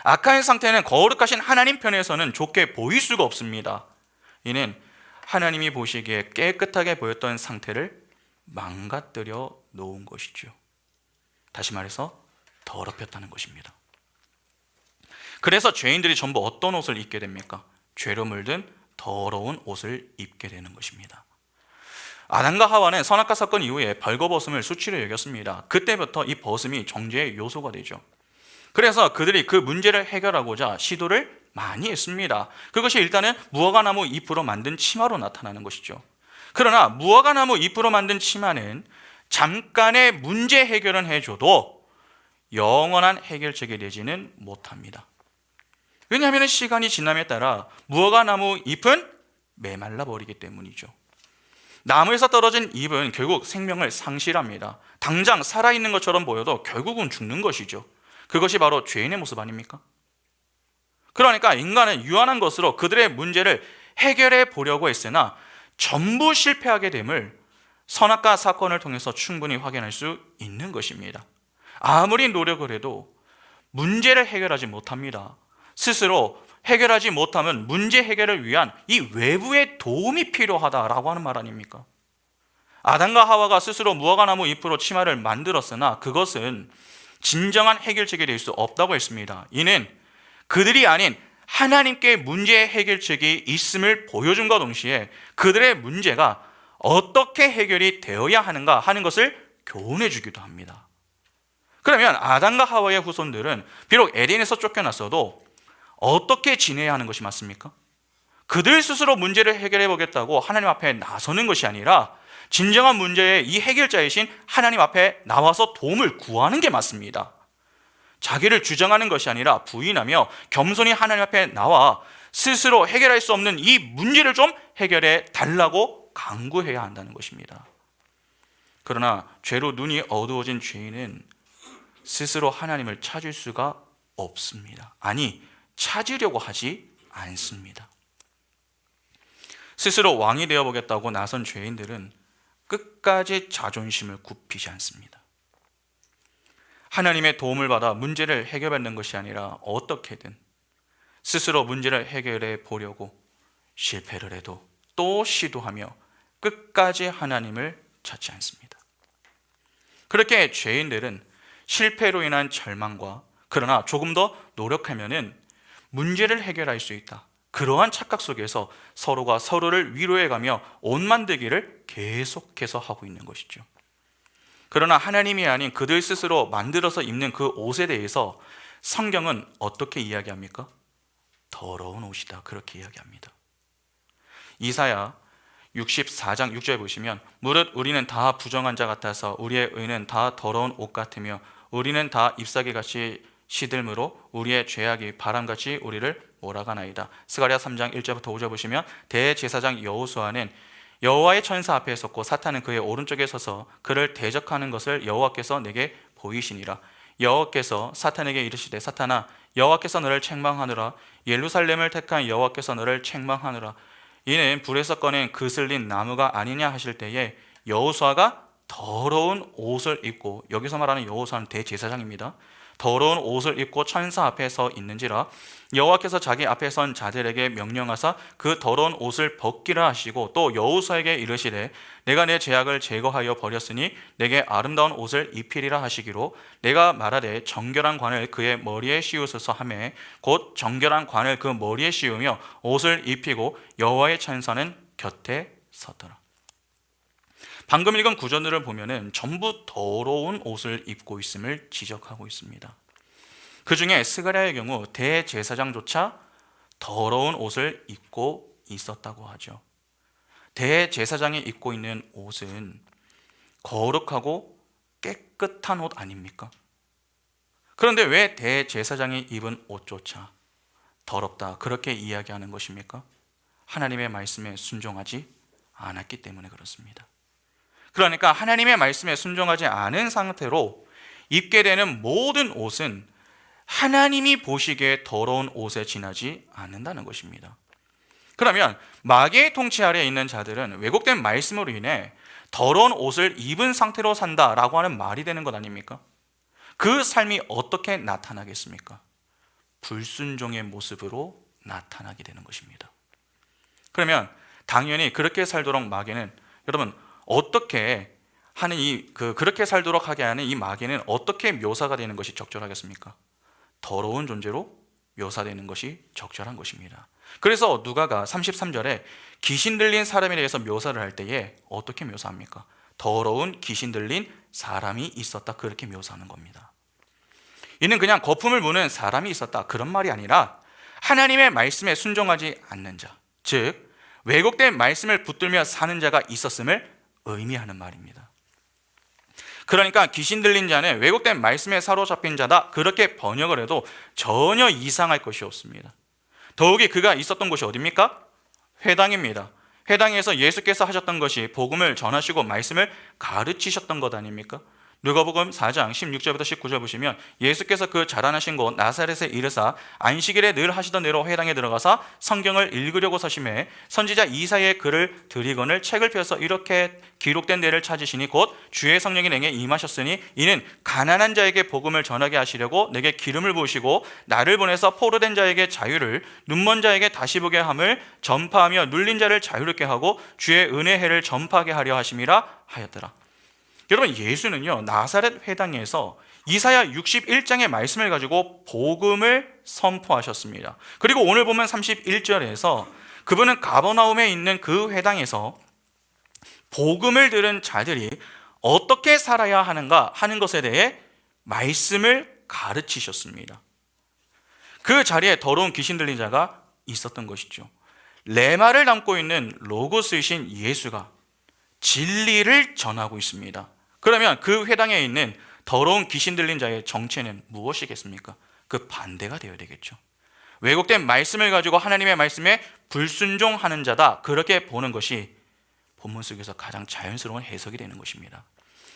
악한 상태는 거룩하신 하나님 편에서는 좋게 보일 수가 없습니다. 이는 하나님이 보시기에 깨끗하게 보였던 상태를 망가뜨려 놓은 것이죠. 다시 말해서 더럽혔다는 것입니다. 그래서 죄인들이 전부 어떤 옷을 입게 됩니까? 죄로 물든 더러운 옷을 입게 되는 것입니다. 아담과 하와는 선악과 사건 이후에 벌거벗음을 수치로 여겼습니다. 그때부터 이 벗음이 정죄의 요소가 되죠. 그래서 그들이 그 문제를 해결하고자 시도를 많이 했습니다. 그것이 일단은 무화과나무 잎으로 만든 치마로 나타나는 것이죠. 그러나 무화과나무 잎으로 만든 치마는 잠깐의 문제 해결은 해줘도 영원한 해결책이 되지는 못합니다. 왜냐하면 시간이 지남에 따라 무화과나무 잎은 메말라 버리기 때문이죠. 나무에서 떨어진 잎은 결국 생명을 상실합니다. 당장 살아있는 것처럼 보여도 결국은 죽는 것이죠. 그것이 바로 죄인의 모습 아닙니까? 그러니까 인간은 유한한 것으로 그들의 문제를 해결해 보려고 했으나 전부 실패하게 됨을 선악과 사건을 통해서 충분히 확인할 수 있는 것입니다. 아무리 노력을 해도 문제를 해결하지 못합니다. 스스로 해결하지 못하면 문제 해결을 위한 이 외부의 도움이 필요하다라고 하는 말 아닙니까? 아담과 하와가 스스로 무화과나무 잎으로 치마를 만들었으나 그것은 진정한 해결책이 될 수 없다고 했습니다. 이는 그들이 아닌 하나님께 문제 해결책이 있음을 보여줌과 동시에 그들의 문제가 어떻게 해결이 되어야 하는가 하는 것을 교훈해 주기도 합니다. 그러면 아담과 하와의 후손들은 비록 에덴에서 쫓겨났어도 어떻게 지내야 하는 것이 맞습니까? 그들 스스로 문제를 해결해 보겠다고 하나님 앞에 나서는 것이 아니라 진정한 문제의 이 해결자이신 하나님 앞에 나와서 도움을 구하는 게 맞습니다. 자기를 주장하는 것이 아니라 부인하며 겸손히 하나님 앞에 나와 스스로 해결할 수 없는 이 문제를 좀 해결해 달라고 간구해야 한다는 것입니다. 그러나 죄로 눈이 어두워진 죄인은 스스로 하나님을 찾을 수가 없습니다. 아니, 찾으려고 하지 않습니다. 스스로 왕이 되어보겠다고 나선 죄인들은 끝까지 자존심을 굽히지 않습니다. 하나님의 도움을 받아 문제를 해결하는 것이 아니라 어떻게든 스스로 문제를 해결해 보려고 실패를 해도 또 시도하며 끝까지 하나님을 찾지 않습니다. 그렇게 죄인들은 실패로 인한 절망과 그러나 조금 더 노력하면은 문제를 해결할 수 있다, 그러한 착각 속에서 서로가 서로를 위로해가며 옷 만들기를 계속해서 하고 있는 것이죠. 그러나 하나님이 아닌 그들 스스로 만들어서 입는 그 옷에 대해서 성경은 어떻게 이야기합니까? 더러운 옷이다, 그렇게 이야기합니다. 이사야 64장 6절에 보시면 무릇 우리는 다 부정한 자 같아서 우리의 의는 다 더러운 옷 같으며 우리는 다 잎사귀같이 시들므로 우리의 죄악이 바람같이 우리를 몰아가나이다. 스가랴 3장 1절부터 5절 보시면 대제사장 여호수아는 여호와의 천사 앞에 섰고 사탄은 그의 오른쪽에 서서 그를 대적하는 것을 여호와께서 내게 보이시니라. 여호와께서 사탄에게 이르시되 사탄아 여호와께서 너를 책망하느라 예루살렘을 택한 여호와께서 너를 책망하느라 이는 불에서 꺼낸 그슬린 나무가 아니냐 하실 때에 여호수아가 더러운 옷을 입고, 여기서 말하는 여호수아는 대제사장입니다. 더러운 옷을 입고 천사 앞에 서 있는지라 여호와께서 자기 앞에 선 자들에게 명령하사 그 더러운 옷을 벗기라 하시고 또 여호수아에게 이르시되 내가 내 죄악을 제거하여 버렸으니 내게 아름다운 옷을 입히리라 하시기로 내가 말하되 정결한 관을 그의 머리에 씌우소서 하매 곧 정결한 관을 그 머리에 씌우며 옷을 입히고 여호와의 천사는 곁에 섰더라. 방금 읽은 구절들을 보면은 전부 더러운 옷을 입고 있음을 지적하고 있습니다. 그 중에 스가랴의 경우 대제사장조차 더러운 옷을 입고 있었다고 하죠. 대제사장이 입고 있는 옷은 거룩하고 깨끗한 옷 아닙니까? 그런데 왜 대제사장이 입은 옷조차 더럽다, 그렇게 이야기하는 것입니까? 하나님의 말씀에 순종하지 않았기 때문에 그렇습니다. 그러니까 하나님의 말씀에 순종하지 않은 상태로 입게 되는 모든 옷은 하나님이 보시기에 더러운 옷에 지나지 않는다는 것입니다. 그러면 마귀의 통치 아래에 있는 자들은 왜곡된 말씀으로 인해 더러운 옷을 입은 상태로 산다라고 하는 말이 되는 것 아닙니까? 그 삶이 어떻게 나타나겠습니까? 불순종의 모습으로 나타나게 되는 것입니다. 그러면 당연히 그렇게 살도록 마귀는, 여러분, 어떻게 하는 그렇게 살도록 하게 하는 이 마귀는 어떻게 묘사가 되는 것이 적절하겠습니까? 더러운 존재로 묘사되는 것이 적절한 것입니다. 그래서 누가가 33절에 귀신 들린 사람에 대해서 묘사를 할 때에 어떻게 묘사합니까? 더러운 귀신 들린 사람이 있었다, 그렇게 묘사하는 겁니다. 이는 그냥 거품을 무는 사람이 있었다, 그런 말이 아니라 하나님의 말씀에 순종하지 않는 자, 즉 왜곡된 말씀을 붙들며 사는 자가 있었음을 의미하는 말입니다. 그러니까 귀신 들린 자는 왜곡된 말씀에 사로잡힌 자다, 그렇게 번역을 해도 전혀 이상할 것이 없습니다. 더욱이 그가 있었던 곳이 어디입니까? 회당입니다. 회당에서 예수께서 하셨던 것이 복음을 전하시고 말씀을 가르치셨던 것 아닙니까? 누가복음 4장 16절부터 19절 보시면 예수께서 그 자라나신 곳 나사렛에 이르사 안식일에 늘 하시던 대로 회당에 들어가서 성경을 읽으려고 서심해 선지자 이사야의 글을 들이거늘 책을 펴서 이렇게 기록된 데를 찾으시니 곧 주의 성령이 내게 임하셨으니 이는 가난한 자에게 복음을 전하게 하시려고 내게 기름을 부으시고 나를 보내서 포로된 자에게 자유를 눈먼 자에게 다시 보게 함을 전파하며 눌린 자를 자유롭게 하고 주의 은혜의 해를 전파하게 하려 하심이라 하였더라. 여러분, 예수는요 나사렛 회당에서 이사야 61장의 말씀을 가지고 복음을 선포하셨습니다. 그리고 오늘 보면 31절에서 그분은 가버나움에 있는 그 회당에서 복음을 들은 자들이 어떻게 살아야 하는가 하는 것에 대해 말씀을 가르치셨습니다. 그 자리에 더러운 귀신 들린 자가 있었던 것이죠. 레마를 담고 있는 로고스이신 예수가 진리를 전하고 있습니다. 그러면 그 회당에 있는 더러운 귀신 들린 자의 정체는 무엇이겠습니까? 그 반대가 되어야 되겠죠. 왜곡된 말씀을 가지고 하나님의 말씀에 불순종하는 자다, 그렇게 보는 것이 본문 속에서 가장 자연스러운 해석이 되는 것입니다.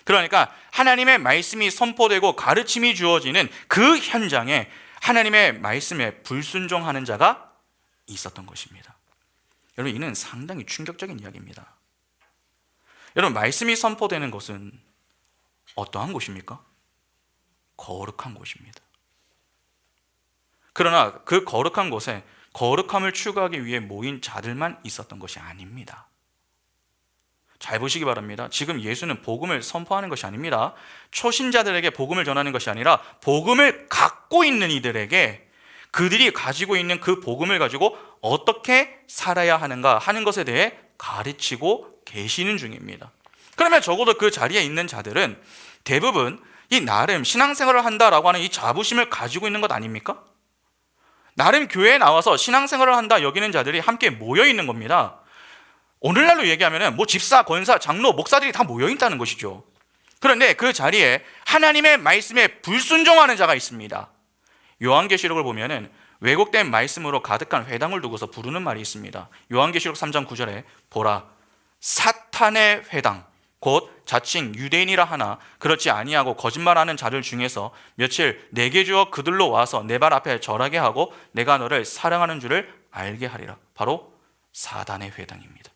그러니까 하나님의 말씀이 선포되고 가르침이 주어지는 그 현장에 하나님의 말씀에 불순종하는 자가 있었던 것입니다. 여러분, 이는 상당히 충격적인 이야기입니다. 여러분, 말씀이 선포되는 곳은 어떠한 곳입니까? 거룩한 곳입니다. 그러나 그 거룩한 곳에 거룩함을 추구하기 위해 모인 자들만 있었던 것이 아닙니다. 잘 보시기 바랍니다. 지금 예수는 복음을 선포하는 것이 아닙니다. 초신자들에게 복음을 전하는 것이 아니라 복음을 갖고 있는 이들에게 그들이 가지고 있는 그 복음을 가지고 어떻게 살아야 하는가 하는 것에 대해 가르치고 계시는 중입니다. 그러면 적어도 그 자리에 있는 자들은 대부분 이 나름 신앙생활을 한다라고 하는 이 자부심을 가지고 있는 것 아닙니까? 나름 교회에 나와서 신앙생활을 한다 여기는 자들이 함께 모여 있는 겁니다. 오늘날로 얘기하면 뭐 집사, 권사, 장로, 목사들이 다 모여 있다는 것이죠. 그런데 그 자리에 하나님의 말씀에 불순종하는 자가 있습니다. 요한계시록을 보면은 왜곡된 말씀으로 가득한 회당을 두고서 부르는 말이 있습니다. 요한계시록 3장 9절에 보라, 사탄의 회당, 곧 자칭 유대인이라 하나 그렇지 아니하고 거짓말하는 자들 중에서 며칠 내게 주어 그들로 와서 내 발 앞에 절하게 하고 내가 너를 사랑하는 줄을 알게 하리라. 바로 사단의 회당입니다.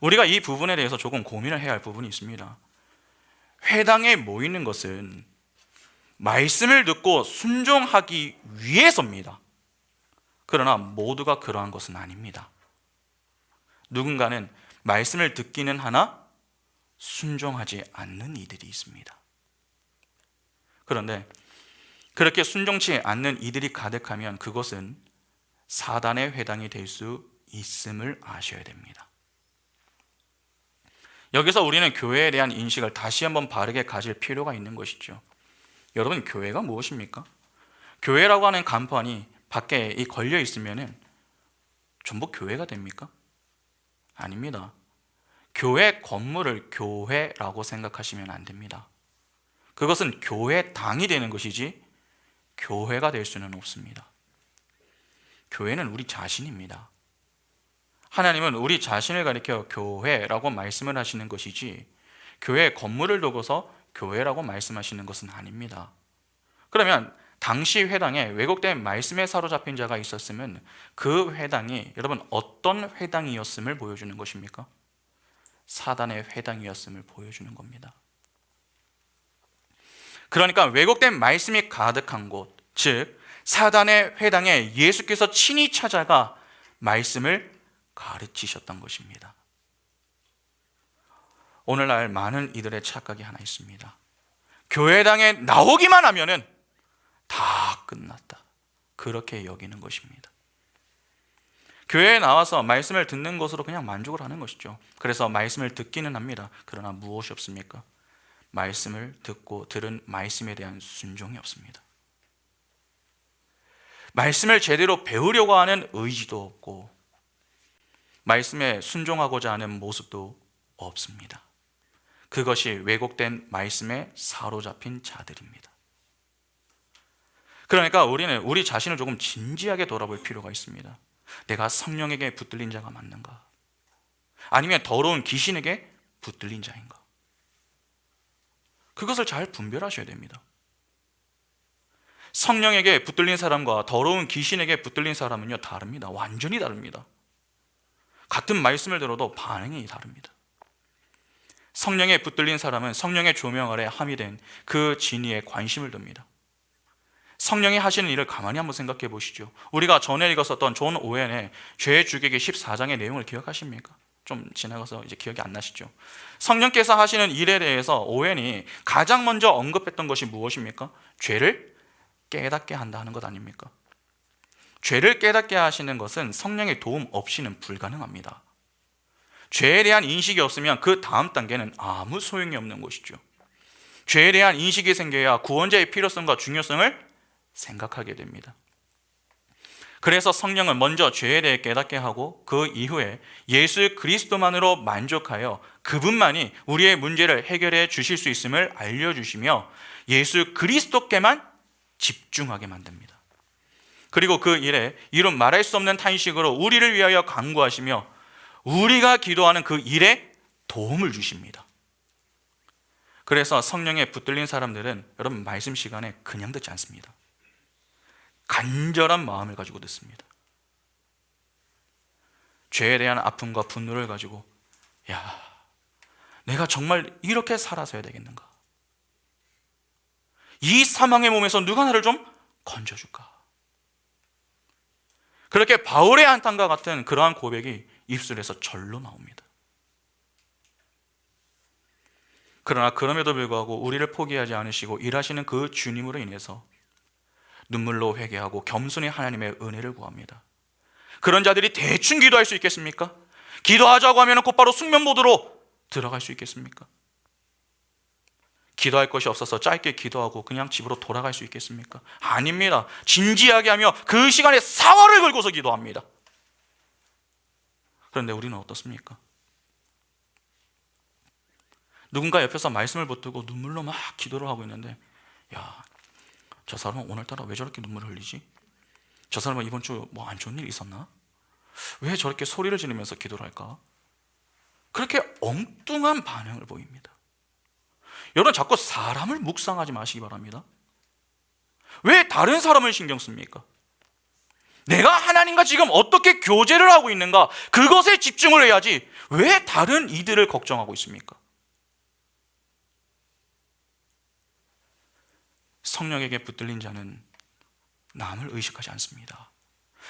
우리가 이 부분에 대해서 조금 고민을 해야 할 부분이 있습니다. 회당에 모이는 것은 말씀을 듣고 순종하기 위해서입니다. 그러나 모두가 그러한 것은 아닙니다. 누군가는 말씀을 듣기는 하나 순종하지 않는 이들이 있습니다. 그런데 그렇게 순종치 않는 이들이 가득하면 그것은 사단의 회당이 될 수 있음을 아셔야 됩니다. 여기서 우리는 교회에 대한 인식을 다시 한번 바르게 가질 필요가 있는 것이죠. 여러분, 교회가 무엇입니까? 교회라고 하는 간판이 밖에 걸려 있으면 전부 교회가 됩니까? 아닙니다. 교회 건물을 교회라고 생각하시면 안 됩니다. 그것은 교회당이 되는 것이지 교회가 될 수는 없습니다. 교회는 우리 자신입니다. 하나님은 우리 자신을 가리켜 교회라고 말씀을 하시는 것이지 교회 건물을 두고서 교회라고 말씀하시는 것은 아닙니다. 그러면 당시 회당에 왜곡된 말씀에 사로잡힌 자가 있었으면 그 회당이 여러분 어떤 회당이었음을 보여주는 것입니까? 사단의 회당이었음을 보여주는 겁니다. 그러니까 왜곡된 말씀이 가득한 곳, 즉 사단의 회당에 예수께서 친히 찾아가 말씀을 가르치셨던 것입니다. 오늘날 많은 이들의 착각이 하나 있습니다. 교회당에 나오기만 하면은 다 끝났다, 그렇게 여기는 것입니다. 교회에 나와서 말씀을 듣는 것으로 그냥 만족을 하는 것이죠. 그래서 말씀을 듣기는 합니다. 그러나 무엇이 없습니까? 말씀을 듣고 들은 말씀에 대한 순종이 없습니다. 말씀을 제대로 배우려고 하는 의지도 없고 말씀에 순종하고자 하는 모습도 없습니다. 그것이 왜곡된 말씀에 사로잡힌 자들입니다. 그러니까 우리는 우리 자신을 조금 진지하게 돌아볼 필요가 있습니다. 내가 성령에게 붙들린 자가 맞는가? 아니면 더러운 귀신에게 붙들린 자인가? 그것을 잘 분별하셔야 됩니다. 성령에게 붙들린 사람과 더러운 귀신에게 붙들린 사람은요, 다릅니다. 완전히 다릅니다. 같은 말씀을 들어도 반응이 다릅니다. 성령에 붙들린 사람은 성령의 조명 아래 함유된 그 진리에 관심을 둡니다. 성령이 하시는 일을 가만히 한번 생각해 보시죠. 우리가 전에 읽었었던 존 오웬의 죄의 주객기 14장의 내용을 기억하십니까? 좀 지나가서 이제 기억이 안 나시죠? 성령께서 하시는 일에 대해서 오웬이 가장 먼저 언급했던 것이 무엇입니까? 죄를 깨닫게 한다 하는 것 아닙니까? 죄를 깨닫게 하시는 것은 성령의 도움 없이는 불가능합니다. 죄에 대한 인식이 없으면 그 다음 단계는 아무 소용이 없는 것이죠. 죄에 대한 인식이 생겨야 구원자의 필요성과 중요성을 생각하게 됩니다. 그래서 성령은 먼저 죄에 대해 깨닫게 하고 그 이후에 예수 그리스도만으로 만족하여 그분만이 우리의 문제를 해결해 주실 수 있음을 알려주시며 예수 그리스도께만 집중하게 만듭니다. 그리고 그 일에 이루 말할 수 없는 탄식으로 우리를 위하여 간구하시며 우리가 기도하는 그 일에 도움을 주십니다. 그래서 성령에 붙들린 사람들은 여러분 말씀 시간에 그냥 듣지 않습니다. 간절한 마음을 가지고 듣습니다. 죄에 대한 아픔과 분노를 가지고 내가 정말 이렇게 살아서야 되겠는가? 이 사망의 몸에서 누가 나를 좀 건져줄까? 그렇게 바울의 한탄과 같은 그러한 고백이 입술에서 절로 나옵니다. 그러나 그럼에도 불구하고 우리를 포기하지 않으시고 일하시는 그 주님으로 인해서 눈물로 회개하고 겸손히 하나님의 은혜를 구합니다. 그런 자들이 대충 기도할 수 있겠습니까? 기도하자고 하면 곧바로 숙면 모드로 들어갈 수 있겠습니까? 기도할 것이 없어서 짧게 기도하고 그냥 집으로 돌아갈 수 있겠습니까? 아닙니다. 진지하게 하며 그 시간에 사활을 걸고서 기도합니다. 그런데 우리는 어떻습니까? 누군가 옆에서 말씀을 붙들고 눈물로 막 기도를 하고 있는데 저 사람은 오늘따라 왜 저렇게 눈물을 흘리지? 저 사람은 이번 주 뭐 안 좋은 일 있었나? 왜 저렇게 소리를 지르면서 기도를 할까? 그렇게 엉뚱한 반응을 보입니다. 여러분 자꾸 사람을 묵상하지 마시기 바랍니다. 왜 다른 사람을 신경 씁니까? 내가 하나님과 지금 어떻게 교제를 하고 있는가, 그것에 집중을 해야지 왜 다른 이들을 걱정하고 있습니까? 성령에게 붙들린 자는 남을 의식하지 않습니다.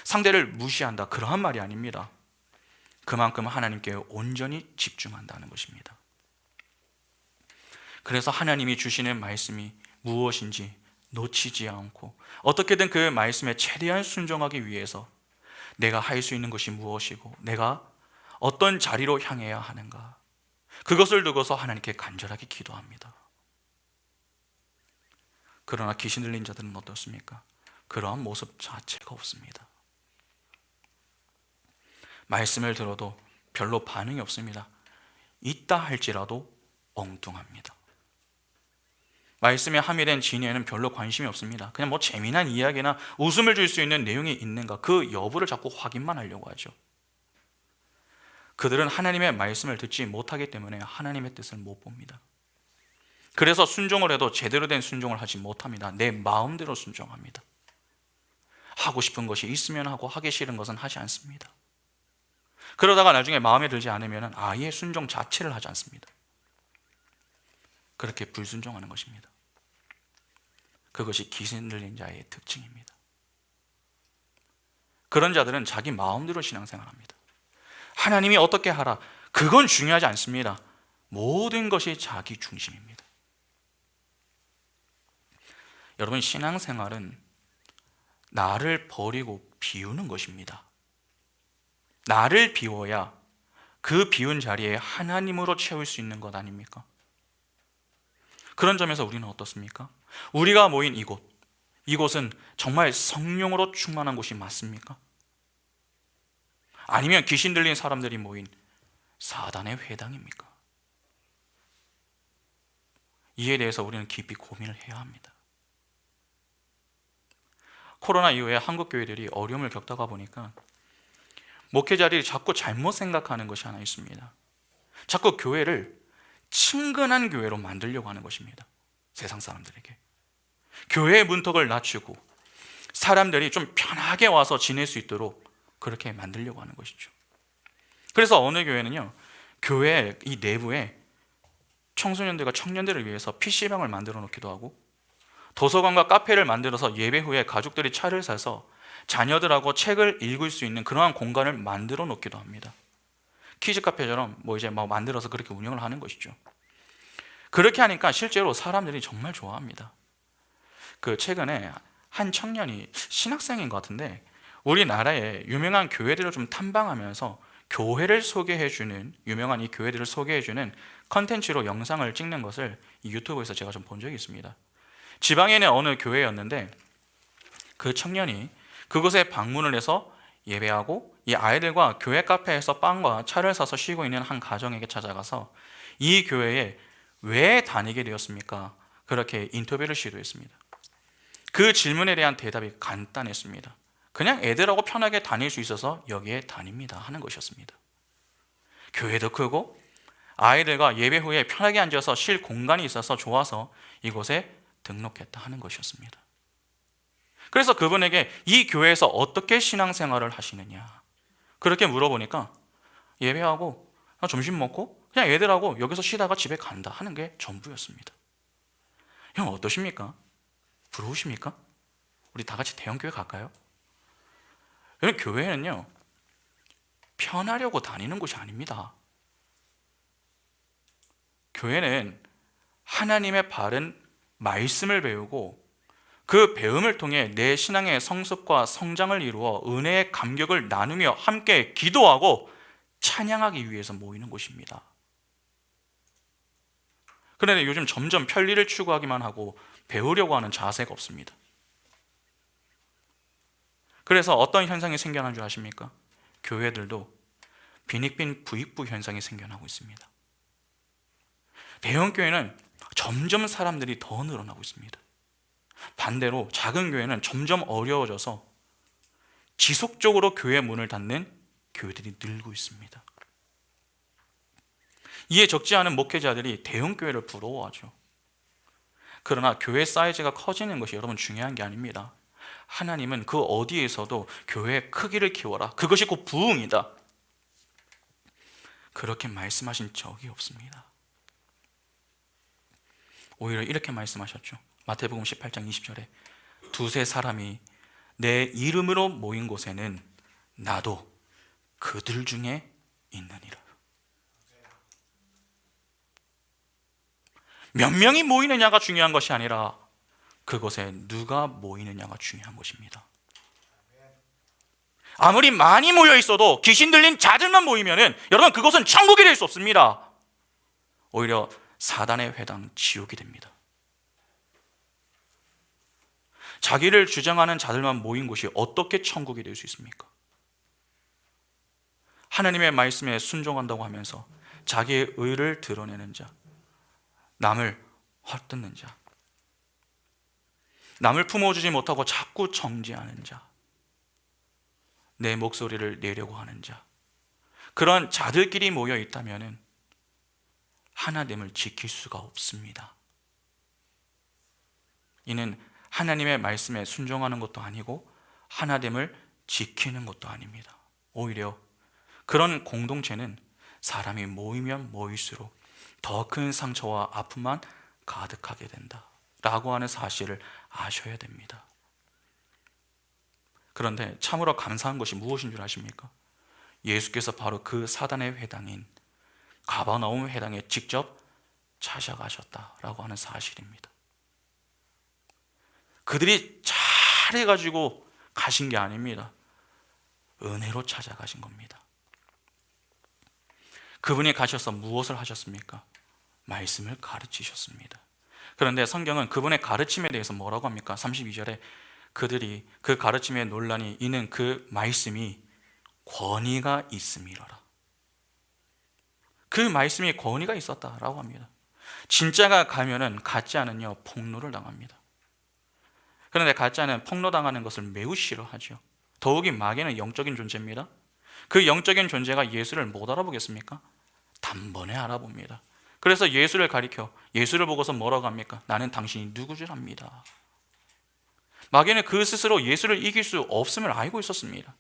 상대를 무시한다, 그러한 말이 아닙니다. 그만큼 하나님께 온전히 집중한다는 것입니다. 그래서 하나님이 주시는 말씀이 무엇인지 놓치지 않고 어떻게든 그 말씀에 최대한 순종하기 위해서 내가 할 수 있는 것이 무엇이고 내가 어떤 자리로 향해야 하는가, 그것을 두고서 하나님께 간절하게 기도합니다. 그러나 귀신 들린 자들은 어떻습니까? 그러한 모습 자체가 없습니다. 말씀을 들어도 별로 반응이 없습니다. 있다 할지라도 엉뚱합니다. 말씀에 함유된 진리에는 별로 관심이 없습니다. 그냥 뭐 재미난 이야기나 웃음을 줄 수 있는 내용이 있는가, 그 여부를 자꾸 확인만 하려고 하죠. 그들은 하나님의 말씀을 듣지 못하기 때문에 하나님의 뜻을 못 봅니다. 그래서 순종을 해도 제대로 된 순종을 하지 못합니다. 내 마음대로 순종합니다. 하고 싶은 것이 있으면 하고 하기 싫은 것은 하지 않습니다. 그러다가 나중에 마음에 들지 않으면 아예 순종 자체를 하지 않습니다. 그렇게 불순종하는 것입니다. 그것이 귀신 들린 자의 특징입니다. 그런 자들은 자기 마음대로 신앙생활합니다. 하나님이 어떻게 하라, 그건 중요하지 않습니다. 모든 것이 자기 중심입니다. 여러분, 신앙생활은 나를 버리고 비우는 것입니다. 나를 비워야 그 비운 자리에 하나님으로 채울 수 있는 것 아닙니까? 그런 점에서 우리는 어떻습니까? 우리가 모인 이곳은 정말 성령으로 충만한 곳이 맞습니까? 아니면 귀신 들린 사람들이 모인 사단의 회당입니까? 이에 대해서 우리는 깊이 고민을 해야 합니다. 코로나 이후에 한국 교회들이 어려움을 겪다가 보니까 목회자들이 자꾸 잘못 생각하는 것이 하나 있습니다. 자꾸 교회를 친근한 교회로 만들려고 하는 것입니다. 세상 사람들에게. 교회의 문턱을 낮추고 사람들이 좀 편하게 와서 지낼 수 있도록 그렇게 만들려고 하는 것이죠. 그래서 어느 교회는요, 교회 이 내부에 청소년들과 청년들을 위해서 PC방을 만들어 놓기도 하고, 도서관과 카페를 만들어서 예배 후에 가족들이 차를 사서 자녀들하고 책을 읽을 수 있는 그러한 공간을 만들어 놓기도 합니다. 키즈 카페처럼 이제 만들어서 그렇게 운영을 하는 것이죠. 그렇게 하니까 실제로 사람들이 정말 좋아합니다. 그 최근에 한 청년이 신학생인 것 같은데 우리나라의 유명한 교회들을 좀 탐방하면서 교회를 소개해주는, 유명한 이 교회들을 소개해주는 컨텐츠로 영상을 찍는 것을 이 유튜브에서 제가 좀 본 적이 있습니다. 지방에 있는 어느 교회였는데 그 청년이 그곳에 방문을 해서 예배하고 이 아이들과 교회 카페에서 빵과 차를 사서 쉬고 있는 한 가정에게 찾아가서 이 교회에 왜 다니게 되었습니까? 그렇게 인터뷰를 시도했습니다. 그 질문에 대한 대답이 간단했습니다. 그냥 애들하고 편하게 다닐 수 있어서 여기에 다닙니다 하는 것이었습니다. 교회도 크고 아이들과 예배 후에 편하게 앉아서 쉴 공간이 있어서 좋아서 이곳에 등록했다 하는 것이었습니다. 그래서 그분에게 이 교회에서 어떻게 신앙생활을 하시느냐 그렇게 물어보니까 예배하고 점심 먹고 그냥 애들하고 여기서 쉬다가 집에 간다 하는 게 전부였습니다. 형 어떠십니까? 부러우십니까? 우리 다 같이 대형교회 갈까요? 여러분, 교회는요 편하려고 다니는 곳이 아닙니다. 교회는 하나님의 바른 말씀을 배우고 그 배움을 통해 내 신앙의 성숙과 성장을 이루어 은혜의 감격을 나누며 함께 기도하고 찬양하기 위해서 모이는 곳입니다. 그런데 요즘 점점 편리를 추구하기만 하고 배우려고 하는 자세가 없습니다. 그래서 어떤 현상이 생겨난 줄 아십니까? 교회들도 빈익빈 부익부 현상이 생겨나고 있습니다. 대형 교회는 점점 사람들이 더 늘어나고 있습니다. 반대로 작은 교회는 점점 어려워져서 지속적으로 교회 문을 닫는 교회들이 늘고 있습니다. 이에 적지 않은 목회자들이 대형 교회를 부러워하죠. 그러나 교회 사이즈가 커지는 것이 여러분 중요한 게 아닙니다. 하나님은 그 어디에서도 교회의 크기를 키워라, 그것이 곧 부흥이다, 그렇게 말씀하신 적이 없습니다. 오히려 이렇게 말씀하셨죠. 마태복음 18장 20절에 두세 사람이 내 이름으로 모인 곳에는 나도 그들 중에 있느니라. 몇 명이 모이느냐가 중요한 것이 아니라 그곳에 누가 모이느냐가 중요한 것입니다. 아무리 많이 모여 있어도 귀신 들린 자들만 모이면은 여러분 그것은 천국이 될 수 없습니다. 오히려 사단의 회당, 지옥이 됩니다. 자기를 주장하는 자들만 모인 곳이 어떻게 천국이 될 수 있습니까? 하나님의 말씀에 순종한다고 하면서 자기의 의를 드러내는 자, 남을 헛뜯는 자, 남을 품어주지 못하고 자꾸 정죄하는 자, 내 목소리를 내려고 하는 자, 그런 자들끼리 모여 있다면 하나님을 지킬 수가 없습니다. 이는 하나님의 말씀에 순종하는 것도 아니고 하나님을 지키는 것도 아닙니다. 오히려 그런 공동체는 사람이 모이면 모일수록 더 큰 상처와 아픔만 가득하게 된다라고 하는 사실을 아셔야 됩니다. 그런데 참으로 감사한 것이 무엇인 줄 아십니까? 예수께서 바로 그 사단의 회당인 가버나움 회당에 직접 찾아가셨다라고 하는 사실입니다. 그들이 잘해가지고 가신 게 아닙니다. 은혜로 찾아가신 겁니다. 그분이 가셔서 무엇을 하셨습니까? 말씀을 가르치셨습니다. 그런데 성경은 그분의 가르침에 대해서 뭐라고 합니까? 32절에 그들이 그 가르침의 논란이 이는 그 말씀이 권위가 있음이로라. 그 말씀이 권위가 있었다라고 합니다. 진짜가 가면은 가짜는요 폭로를 당합니다. 그런데 가짜는 폭로당하는 것을 매우 싫어하죠. 더욱이 마귀는 영적인 존재입니다. 그 영적인 존재가 예수를 못 알아보겠습니까? 단번에 알아봅니다. 그래서 예수를 가리켜 예수를 보고서 뭐라고 합니까? 나는 당신이 누구 줄 압니다. 마귀는 그 스스로 예수를 이길 수 없음을 알고 있었습니다.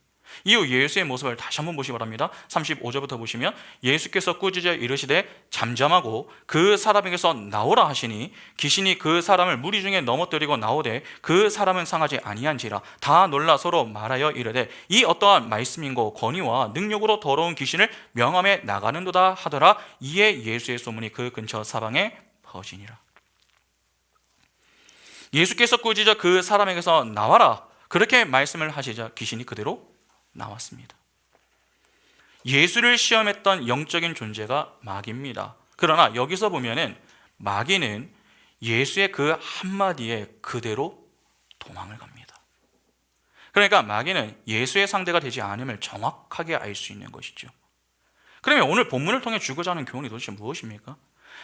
이후 예수의 모습을 다시 한번 보시기 바랍니다. 35절부터 보시면 예수께서 꾸짖어 이르시되 잠잠하고 그 사람에게서 나오라 하시니 귀신이 그 사람을 무리 중에 넘어뜨리고 나오되 그 사람은 상하지 아니한지라 다 놀라 서로 말하여 이르되 이 어떠한 말씀인고 권위와 능력으로 더러운 귀신을 명함에 나가는도다 하더라. 이에 예수의 소문이 그 근처 사방에 퍼지니라. 예수께서 꾸짖어 그 사람에게서 나와라 그렇게 말씀을 하시자 귀신이 그대로 나왔습니다. 예수를 시험했던 영적인 존재가 마귀입니다. 그러나 여기서 보면은 마귀는 예수의 그 한마디에 그대로 도망을 갑니다. 그러니까 마귀는 예수의 상대가 되지 않음을 정확하게 알 수 있는 것이죠. 그러면 오늘 본문을 통해 주고자 하는 교훈이 도대체 무엇입니까?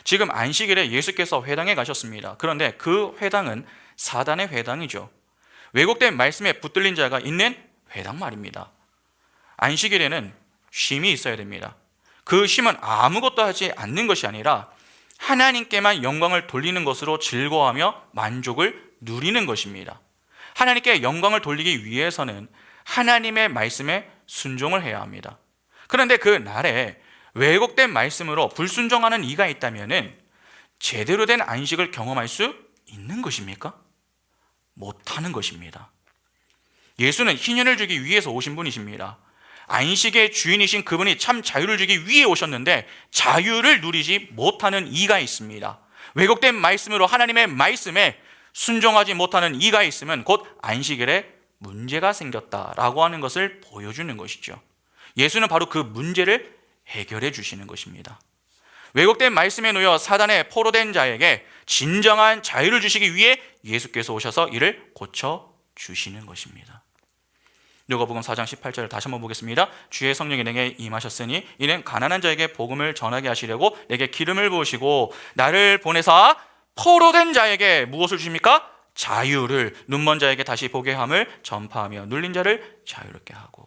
지금 안식일에 예수께서 회당에 가셨습니다. 그런데 그 회당은 사단의 회당이죠. 왜곡된 말씀에 붙들린 자가 있는 회당 말입니다. 안식일에는 쉼이 있어야 됩니다. 그 쉼은 아무것도 하지 않는 것이 아니라 하나님께만 영광을 돌리는 것으로 즐거워하며 만족을 누리는 것입니다. 하나님께 영광을 돌리기 위해서는 하나님의 말씀에 순종을 해야 합니다. 그런데 그 날에 왜곡된 말씀으로 불순종하는 이가 있다면 제대로 된 안식을 경험할 수 있는 것입니까? 못하는 것입니다. 예수는 희년을 주기 위해서 오신 분이십니다. 안식의 주인이신 그분이 참 자유를 주기 위해 오셨는데 자유를 누리지 못하는 이가 있습니다. 왜곡된 말씀으로 하나님의 말씀에 순종하지 못하는 이가 있으면 곧 안식일에 문제가 생겼다라고 하는 것을 보여주는 것이죠. 예수는 바로 그 문제를 해결해 주시는 것입니다. 왜곡된 말씀에 놓여 사단에 포로된 자에게 진정한 자유를 주시기 위해 예수께서 오셔서 이를 고쳐 주시는 것입니다. 누가복음 4장 18절을 다시 한번 보겠습니다. 주의 성령이 내게 임하셨으니 이는 가난한 자에게 복음을 전하게 하시려고 내게 기름을 부으시고 나를 보내사 포로된 자에게 무엇을 주십니까? 자유를, 눈먼 자에게 다시 보게 함을 전파하며 눌린 자를 자유롭게 하고.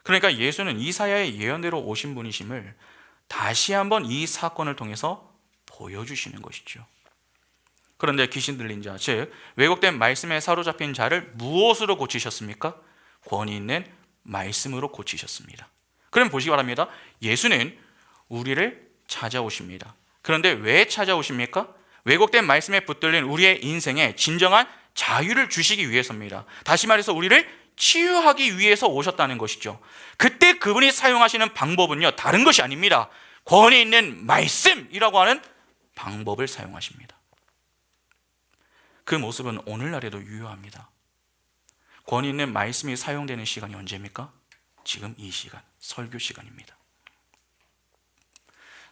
그러니까 예수는 이사야의 예언대로 오신 분이심을 다시 한번 이 사건을 통해서 보여주시는 것이죠. 그런데 귀신 들린 자, 즉 왜곡된 말씀에 사로잡힌 자를 무엇으로 고치셨습니까? 권위 있는 말씀으로 고치셨습니다. 그럼 보시기 바랍니다. 예수는 우리를 찾아오십니다. 그런데 왜 찾아오십니까? 왜곡된 말씀에 붙들린 우리의 인생에 진정한 자유를 주시기 위해서입니다. 다시 말해서 우리를 치유하기 위해서 오셨다는 것이죠. 그때 그분이 사용하시는 방법은요, 다른 것이 아닙니다. 권위 있는 말씀이라고 하는 방법을 사용하십니다. 그 모습은 오늘날에도 유효합니다. 권위 있는 말씀이 사용되는 시간이 언제입니까? 지금 이 시간, 설교 시간입니다.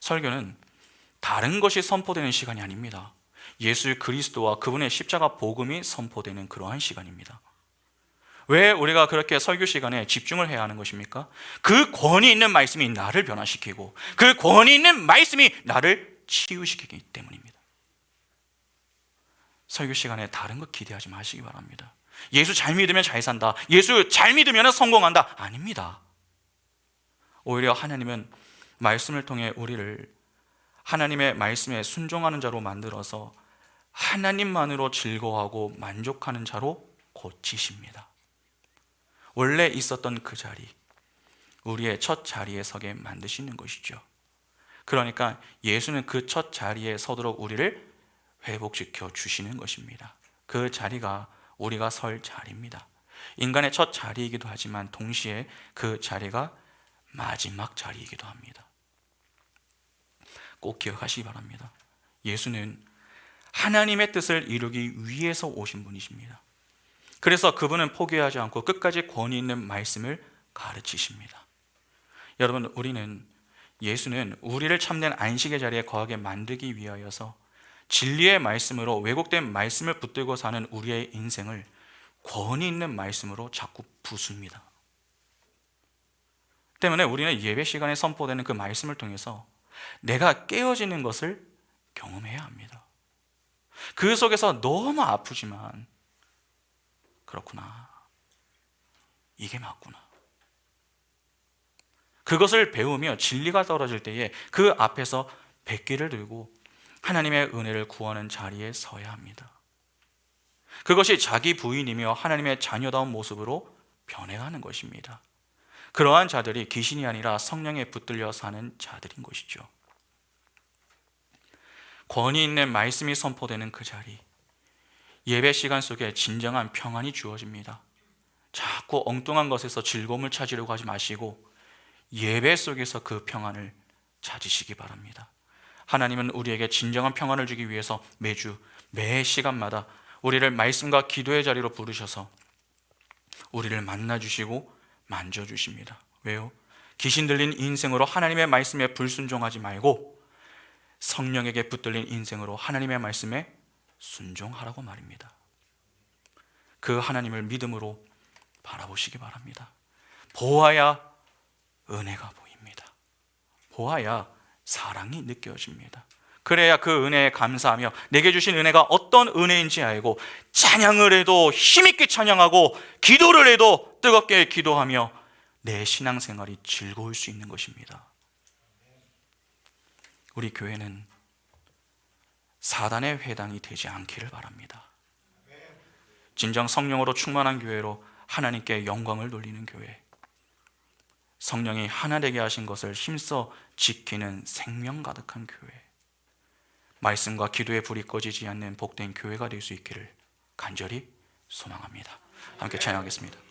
설교는 다른 것이 선포되는 시간이 아닙니다. 예수 그리스도와 그분의 십자가 복음이 선포되는 그러한 시간입니다. 왜 우리가 그렇게 설교 시간에 집중을 해야 하는 것입니까? 그 권위 있는 말씀이 나를 변화시키고 그 권위 있는 말씀이 나를 치유시키기 때문입니다. 설교 시간에 다른 것 기대하지 마시기 바랍니다. 예수 잘 믿으면 잘 산다, 예수 잘 믿으면 성공한다, 아닙니다. 오히려 하나님은 말씀을 통해 우리를 하나님의 말씀에 순종하는 자로 만들어서 하나님만으로 즐거워하고 만족하는 자로 고치십니다. 원래 있었던 그 자리, 우리의 첫 자리에 서게 만드시는 것이죠. 그러니까 예수는 그 첫 자리에 서도록 우리를 회복시켜 주시는 것입니다. 그 자리가 우리가 설 자리입니다. 인간의 첫 자리이기도 하지만 동시에 그 자리가 마지막 자리이기도 합니다. 꼭 기억하시기 바랍니다. 예수는 하나님의 뜻을 이루기 위해서 오신 분이십니다. 그래서 그분은 포기하지 않고 끝까지 권위 있는 말씀을 가르치십니다. 여러분, 예수는 우리를 참된 안식의 자리에 거하게 만들기 위하여서 진리의 말씀으로 왜곡된 말씀을 붙들고 사는 우리의 인생을 권위 있는 말씀으로 자꾸 부숩니다. 때문에 우리는 예배 시간에 선포되는 그 말씀을 통해서 내가 깨어지는 것을 경험해야 합니다. 그 속에서 너무 아프지만 그렇구나, 이게 맞구나. 그것을 배우며 진리가 떨어질 때에 그 앞에서 백기를 들고 하나님의 은혜를 구하는 자리에 서야 합니다. 그것이 자기 부인이며 하나님의 자녀다운 모습으로 변해가는 것입니다. 그러한 자들이 귀신이 아니라 성령에 붙들려 사는 자들인 것이죠. 권위 있는 말씀이 선포되는 그 자리, 예배 시간 속에 진정한 평안이 주어집니다. 자꾸 엉뚱한 것에서 즐거움을 찾으려고 하지 마시고 예배 속에서 그 평안을 찾으시기 바랍니다. 하나님은 우리에게 진정한 평안을 주기 위해서 매주 매 시간마다 우리를 말씀과 기도의 자리로 부르셔서 우리를 만나주시고 만져주십니다. 왜요? 귀신 들린 인생으로 하나님의 말씀에 불순종하지 말고 성령에게 붙들린 인생으로 하나님의 말씀에 순종하라고 말입니다. 그 하나님을 믿음으로 바라보시기 바랍니다. 보아야 은혜가 보입니다. 보아야 사랑이 느껴집니다. 그래야 그 은혜에 감사하며 내게 주신 은혜가 어떤 은혜인지 알고 찬양을 해도 힘있게 찬양하고 기도를 해도 뜨겁게 기도하며 내 신앙생활이 즐거울 수 있는 것입니다. 우리 교회는 사단의 회당이 되지 않기를 바랍니다. 진정 성령으로 충만한 교회로 하나님께 영광을 돌리는 교회, 성령이 하나 되게 하신 것을 힘써 지키는 생명 가득한 교회, 말씀과 기도의 불이 꺼지지 않는 복된 교회가 될 수 있기를 간절히 소망합니다. 함께 찬양하겠습니다.